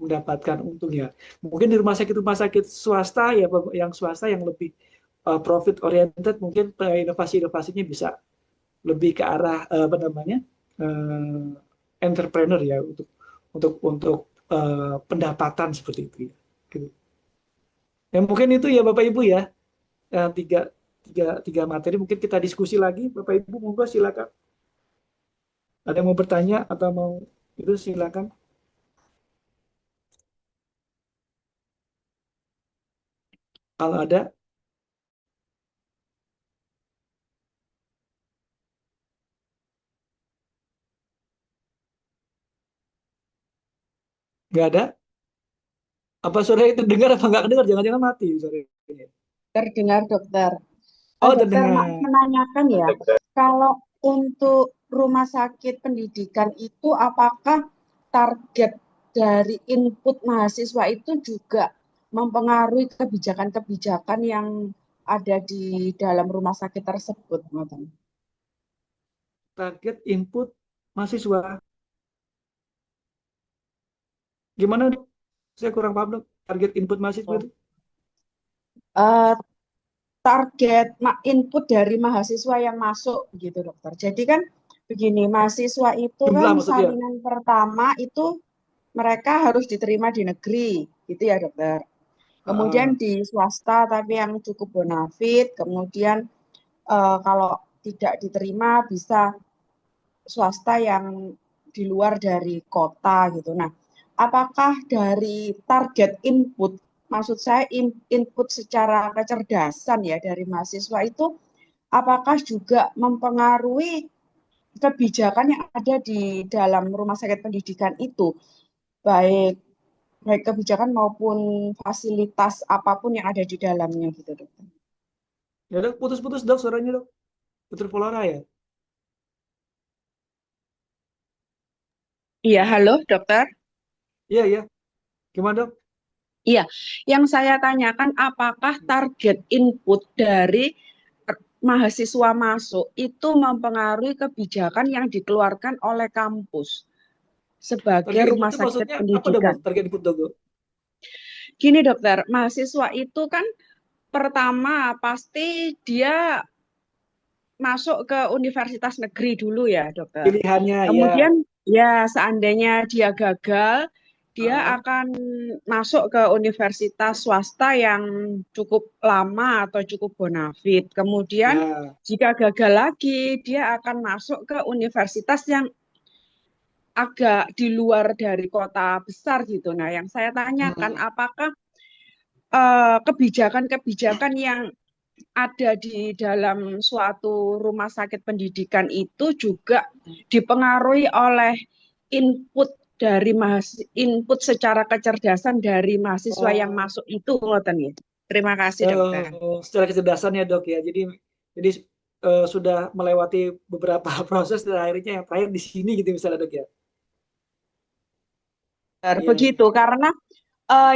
mendapatkan untung ya. Mungkin di rumah sakit swasta ya, yang swasta yang lebih profit oriented, mungkin inovasi-inovasinya bisa lebih ke arah apa namanya entrepreneur ya, untuk pendapatan seperti itu ya. Gitu. Ya mungkin itu ya Bapak Ibu ya, tiga, tiga materi mungkin kita diskusi lagi. Bapak Ibu monggo silakan. Ada yang mau bertanya atau mau itu silakan. Kalau ada, nggak ada. Apa suara itu dengar apa nggak dengar? Jangan-jangan mati suaranya. Terdengar dokter. Oh, Dokter terdengar. menanyakan ya, kalau untuk rumah sakit pendidikan itu apakah target dari input mahasiswa itu juga mempengaruhi kebijakan-kebijakan yang ada di dalam rumah sakit tersebut, Ngoten? Target input mahasiswa. Gimana dok? Saya kurang paham dok. Target input mahasiswa itu? Eh, target input dari mahasiswa yang masuk gitu dokter. Jadi kan begini, mahasiswa itu Jumlah kan maksudnya. salinan pertama itu mereka harus diterima di negeri, gitu ya dokter. Kemudian di swasta tapi yang cukup bonafit, kemudian kalau tidak diterima bisa swasta yang di luar dari kota gitu. Nah, apakah dari target input, maksud saya input secara kecerdasan ya dari mahasiswa itu, apakah juga mempengaruhi kebijakan yang ada di dalam rumah sakit pendidikan itu, baik baik kebijakan maupun fasilitas apapun yang ada di dalamnya gitu dokter. Ya dok, putus-putus dok suaranya dok. Putus Polora ya? Iya, halo dokter. Iya, iya. Gimana dok? Iya, yang saya tanyakan apakah target input dari mahasiswa masuk itu mempengaruhi kebijakan yang dikeluarkan oleh kampus sebagai Target input rumah itu sakit maksudnya apa dok? pendidikan. Target input dok? Gini dokter, mahasiswa itu kan pertama pasti dia masuk ke universitas negeri dulu ya dokter. Pilihannya ya. Kemudian ya seandainya dia gagal, dia Ah, akan masuk ke universitas swasta yang cukup lama atau cukup bonafit. Kemudian ya. jika gagal lagi, dia akan masuk ke universitas yang agak di luar dari kota besar gitu. Nah, yang saya tanyakan apakah kebijakan-kebijakan yang ada di dalam suatu rumah sakit pendidikan itu juga dipengaruhi oleh input dari input secara kecerdasan dari mahasiswa yang Oh, masuk itu, ngoten ya. Terima kasih, dokter. secara kecerdasan ya dok ya. Jadi sudah melewati beberapa proses dan akhirnya yang terakhir di sini gitu misalnya dok ya. Iya, Begitu, iya. karena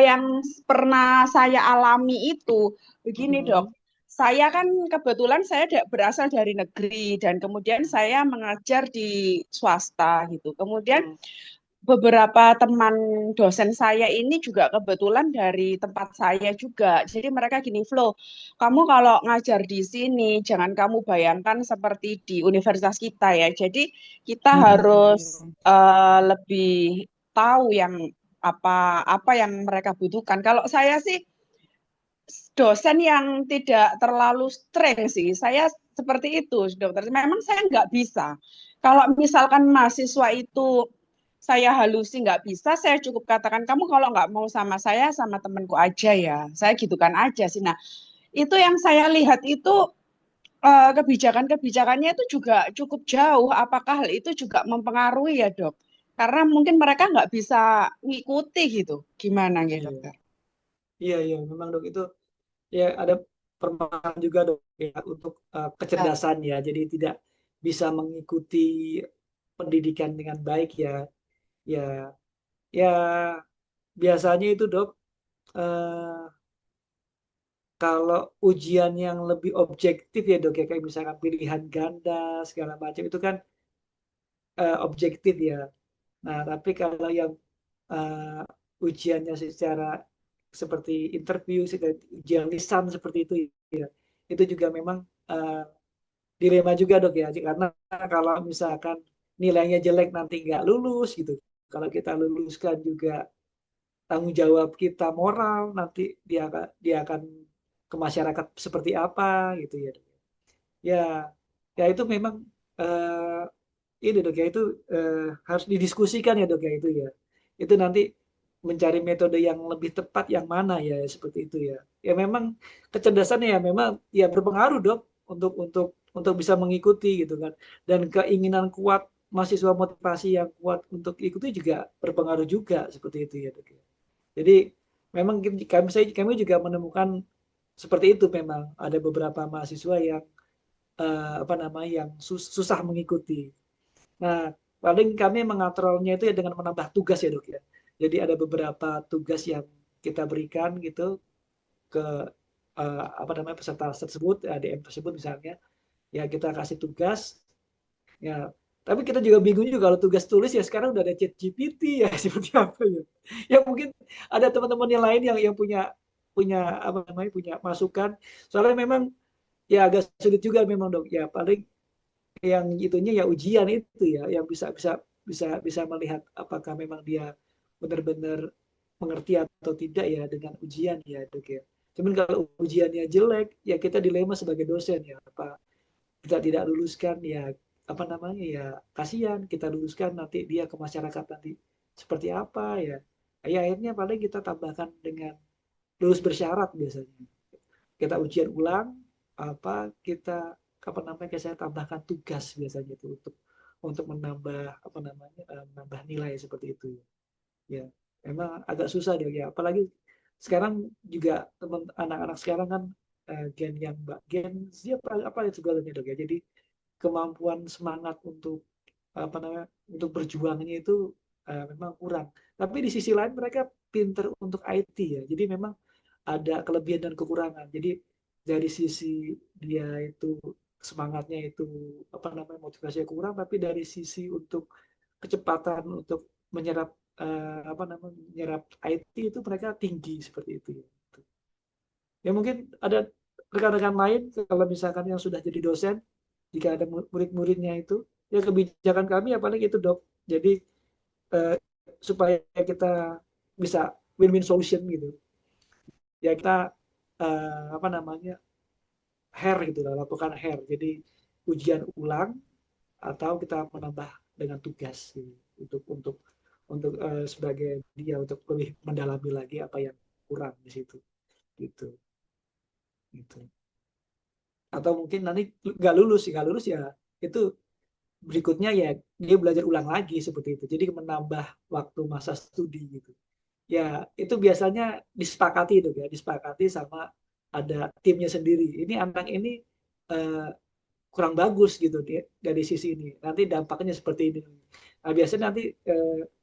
yang pernah saya alami itu begini, Dok. Hmm, Saya kan kebetulan saya berasal dari negeri dan kemudian saya mengajar di swasta gitu. Kemudian hmm, beberapa teman dosen saya ini juga kebetulan dari tempat saya juga. Jadi mereka gini, Flo, kamu kalau ngajar di sini jangan kamu bayangkan seperti di universitas kita ya. Jadi kita harus hmm. lebih tahu yang apa apa yang mereka butuhkan. Kalau saya sih dosen yang tidak terlalu streng sih. Saya seperti itu, dokter. Memang saya nggak bisa. Kalau misalkan mahasiswa itu saya halusi nggak bisa, saya cukup katakan, kamu kalau nggak mau sama saya, sama temanku aja ya. Saya gitukan aja sih. Nah, itu yang saya lihat itu kebijakan-kebijakannya itu juga cukup jauh. Apakah hal itu juga mempengaruhi ya, dok? Karena mungkin mereka nggak bisa ngikuti gitu. Gimana ya, Iya, dokter? iya, iya. Memang dok itu ya ada permasalahan juga dok ya untuk kecerdasan ya. Jadi tidak bisa mengikuti pendidikan dengan baik ya. Ya, ya biasanya itu dok eh, kalau ujian yang lebih objektif ya dok ya kayak misalkan pilihan ganda segala macam itu kan objektif ya. Nah tapi kalau yang eh, ujiannya secara seperti interview, ujian lisan seperti ya, itu juga memang eh, dilema juga dok ya karena kalau misalkan nilainya jelek nanti nggak lulus gitu. Kalau kita luluskan juga tanggung jawab kita moral nanti dia akan ke masyarakat seperti apa gitu ya dok. Ya, ya itu memang eh, ini dok ya itu harus didiskusikan ya dok ya itu ya. Itu nanti mencari metode yang lebih tepat yang mana ya seperti itu ya. Ya memang kecerdasannya ya memang ya berpengaruh dok untuk bisa mengikuti gitu kan. Dan keinginan kuat mahasiswa motivasi yang kuat untuk ikuti juga berpengaruh juga seperti itu ya dok ya. Jadi memang kami juga menemukan seperti itu memang ada beberapa mahasiswa yang apa namanya yang susah mengikuti. Nah, paling kami mengaturnya itu ya dengan menambah tugas ya dok ya. Jadi ada beberapa tugas yang kita berikan gitu ke apa namanya peserta tersebut, ADM tersebut misalnya, ya kita kasih tugas, ya. Tapi kita juga bingung juga kalau tugas tulis ya sekarang udah ada chat GPT ya seperti apa ya. Ya mungkin ada teman-teman yang lain yang punya punya apa namanya punya masukan. Soalnya memang ya agak sulit juga memang dok. Ya paling yang itunya ya ujian itu ya yang bisa melihat apakah memang dia benar-benar mengerti atau tidak ya dengan ujian ya dok ya. Cuman kalau ujiannya jelek ya kita dilema sebagai dosen ya apa kita tidak luluskan ya apa namanya ya kasihan kita luluskan nanti dia ke masyarakat nanti seperti apa ya. Ya akhirnya paling kita tambahkan dengan lulus bersyarat biasanya kita ujian ulang apa kita apa namanya saya tambahkan tugas biasanya itu untuk menambah apa namanya menambah nilai seperti itu ya memang agak susah deh ya apalagi sekarang juga teman anak-anak sekarang kan gen yang gen siapa apa itu segalanya dok ya jadi kemampuan semangat untuk apa namanya untuk berjuangnya itu memang kurang tapi di sisi lain mereka pinter untuk IT ya jadi memang ada kelebihan dan kekurangan. Jadi dari sisi dia itu semangatnya itu apa namanya motivasinya kurang, tapi dari sisi untuk kecepatan untuk menyerap apa namanya menyerap IT itu mereka tinggi seperti itu. Ya mungkin ada rekan-rekan lain kalau misalkan yang sudah jadi dosen, jika ada murid-muridnya itu, ya kebijakan kami ya paling itu dok. Jadi eh, supaya kita bisa win-win solution gitu. Ya kita apa namanya hair gitu lah, lakukan hair. Jadi ujian ulang atau kita menambah dengan tugas. Gitu. untuk sebagai dia untuk lebih mendalami lagi apa yang kurang di situ gitu gitu. Atau mungkin nanti nggak lulus ya itu berikutnya ya dia belajar ulang lagi seperti itu. Jadi menambah waktu masa studi gitu. Ya itu biasanya disepakati itu ya, disepakati sama ada timnya sendiri. Ini anak ini eh, kurang bagus gitu dari sisi ini. Nanti dampaknya seperti ini. Nah, biasanya nanti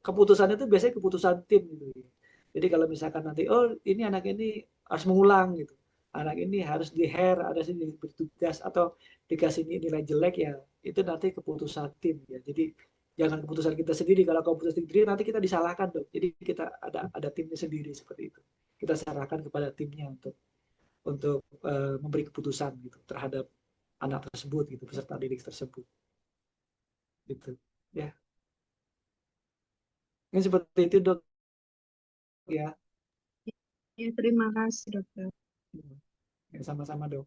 keputusan itu biasanya keputusan tim gitu. Jadi kalau misalkan nanti oh ini anak ini harus mengulang gitu. Anak ini harus di-hair, ada sini bertugas atau dikasih nilai jelek ya itu nanti keputusan tim ya. Jadi jangan keputusan kita sendiri. Kalau keputusan sendiri nanti kita disalahkan dong. Jadi kita ada timnya sendiri seperti itu. Kita serahkan kepada timnya untuk memberi keputusan gitu terhadap anak tersebut gitu peserta didik tersebut gitu ya. Ini seperti itu dok ya. Ya, terima kasih dokter. Ya, sama-sama dok.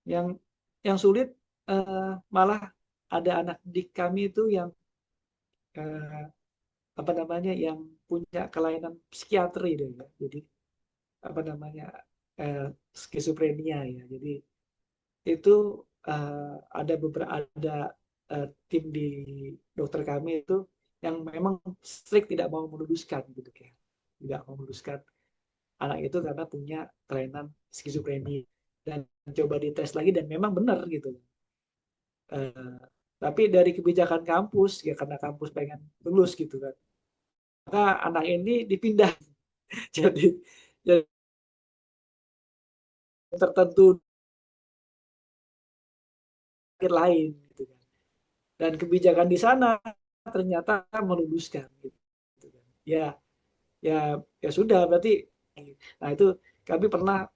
Yang sulit malah ada anak didik kami itu yang eh, apa namanya yang punya kelainan psikiatri deh ya. Jadi apa namanya skizofrenia ya. Jadi itu ada beberapa tim di dokter kami itu yang memang strict tidak mau meluluskan gitu ya, tidak mau meluluskan anak itu karena punya kelainan skizofrenia dan coba dites lagi dan memang benar gitu. Uh, tapi dari kebijakan kampus ya karena kampus pengen lulus gitu kan, maka anak ini dipindah jadi tertentu lain gitu kan. Dan kebijakan di sana ternyata meluluskan gitu kan. Ya ya sudah berarti nah itu kami pernah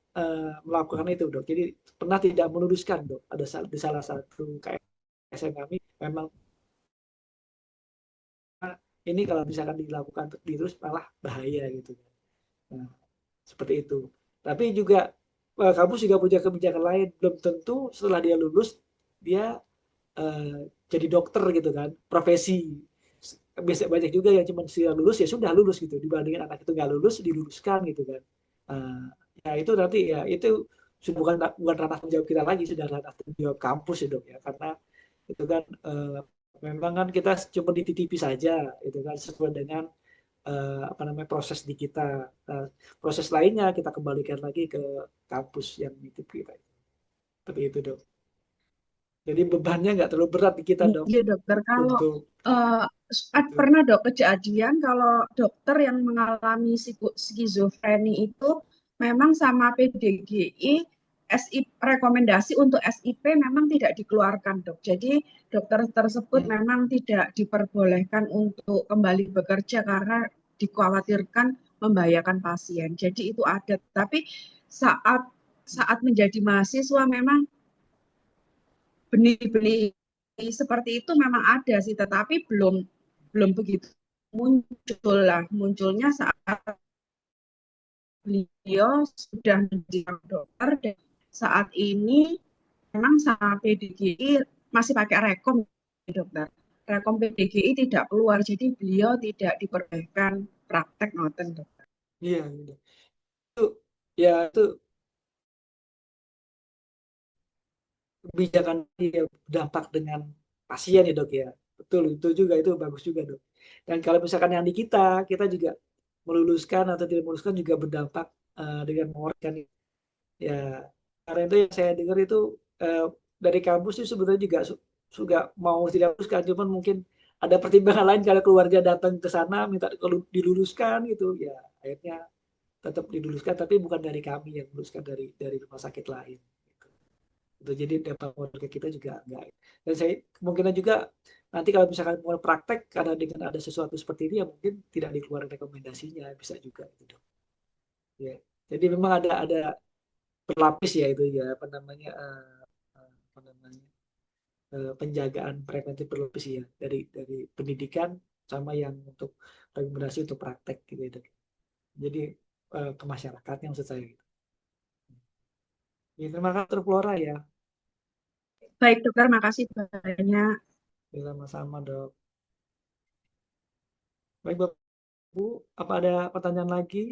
melakukan itu dok. Jadi pernah tidak meluluskan dok. Ada di salah satu KSM kami memang ini kalau misalkan dilakukan terus malah bahaya gitu. Nah, seperti itu. Tapi juga kampus juga punya kebijakan lain. Belum tentu setelah dia lulus dia jadi dokter gitu kan, profesi. Biasa banyak juga yang cuma sudah lulus ya sudah lulus gitu, dibandingin anak itu nggak lulus diluluskan gitu kan. Ya itu nanti ya itu sudah bukan ranah tanggung jawab kita lagi, sudah ranah tanggung jawab kampus ya dok ya, karena itu kan memang kan kita cuma dititipi saja itu kan sesuai dengan apa namanya proses di kita. Proses lainnya kita kembalikan lagi ke kampus yang nitip kita. Seperti itu dok. Jadi bebannya nggak terlalu berat di kita dok Iya dokter, kalau untuk itu. pernah dok kejadian kalau dokter yang mengalami skizofreni itu memang sama PDGI rekomendasi untuk SIP memang tidak dikeluarkan dok. Jadi dokter tersebut memang tidak diperbolehkan untuk kembali bekerja karena dikhawatirkan membahayakan pasien. Jadi itu ada. Tapi saat menjadi mahasiswa memang benih-benih seperti itu memang ada sih, tetapi belum begitu munculnya saat beliau sudah menjadi dokter dan saat ini memang sama PDGI masih pakai rekom dokter. Rekom PDGI tidak keluar, jadi beliau tidak diperbolehkan praktek ngoten dokter. Iya, gitu. Itu ya itu kebijakan dia berdampak dengan pasien ya dok ya. Betul itu juga itu bagus juga dok. Dan kalau misalkan yang di kita juga meluluskan atau tidak meluluskan juga berdampak dengan mengeluarkan ya. Karena itu yang saya dengar itu dari kampus itu sebenarnya juga mau tidak meluluskan, cuman mungkin ada pertimbangan lain kalau keluarga datang ke sana minta kalau diluluskan gitu ya akhirnya tetap diluluskan tapi bukan dari kami yang meluluskan dari rumah sakit lain. Gitu. Jadi dampak keluarga kita juga enggak. Dan saya kemungkinan juga nanti kalau misalkan mau praktek karena dengan ada sesuatu seperti ini ya mungkin tidak dikeluarkan rekomendasinya bisa juga gitu. Ya. Jadi memang ada berlapis ya itu ya apa namanya penjagaan preventif berlapis ya dari pendidikan sama yang untuk rekomendasi untuk praktek gitu. Jadi ke masyarakatnya maksud saya gitu. Ya, terima kasih Dr. Flora ya. Baik dokter, makasih banyak. Ya, sama-sama dok. Baik Bapak Bu, apa ada pertanyaan lagi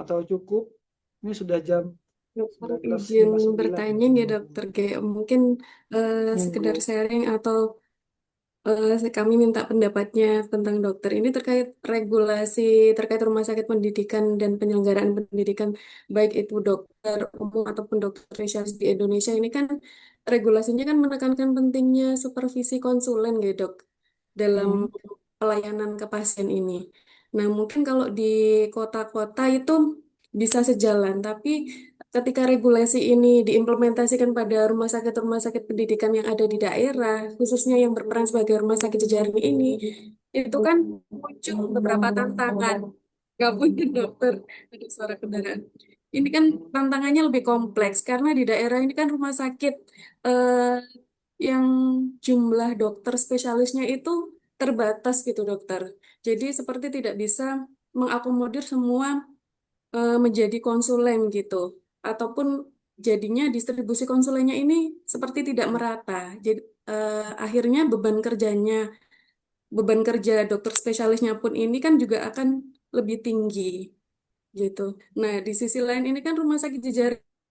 atau cukup? Ini sudah jam Dokter 19.59 izin ya. bertanya ya Dokter G, mungkin sekedar Monggo. sharing atau kami minta pendapatnya tentang dokter ini terkait regulasi terkait rumah sakit pendidikan dan penyelenggaraan pendidikan baik itu dokter umum ataupun dokter spesialis di Indonesia ini kan regulasinya kan menekankan pentingnya supervisi konsulen gitu dok dalam Hmm. pelayanan ke pasien ini. Nah mungkin kalau di kota-kota itu bisa sejalan, tapi ketika regulasi ini diimplementasikan pada rumah sakit pendidikan yang ada di daerah, khususnya yang berperan sebagai rumah sakit jejaring ini, itu kan muncul beberapa tantangan. Gak punya dokter, ada suara kendaraan. Ini kan tantangannya lebih kompleks karena di daerah ini kan rumah sakit eh, yang jumlah dokter spesialisnya itu terbatas gitu dokter. Jadi seperti tidak bisa mengakomodir semua menjadi konsulen gitu, ataupun jadinya distribusi konsulennya ini seperti tidak merata. Jadi akhirnya beban kerja dokter spesialisnya pun ini kan juga akan lebih tinggi gitu. Nah, di sisi lain ini kan rumah sakit jejaring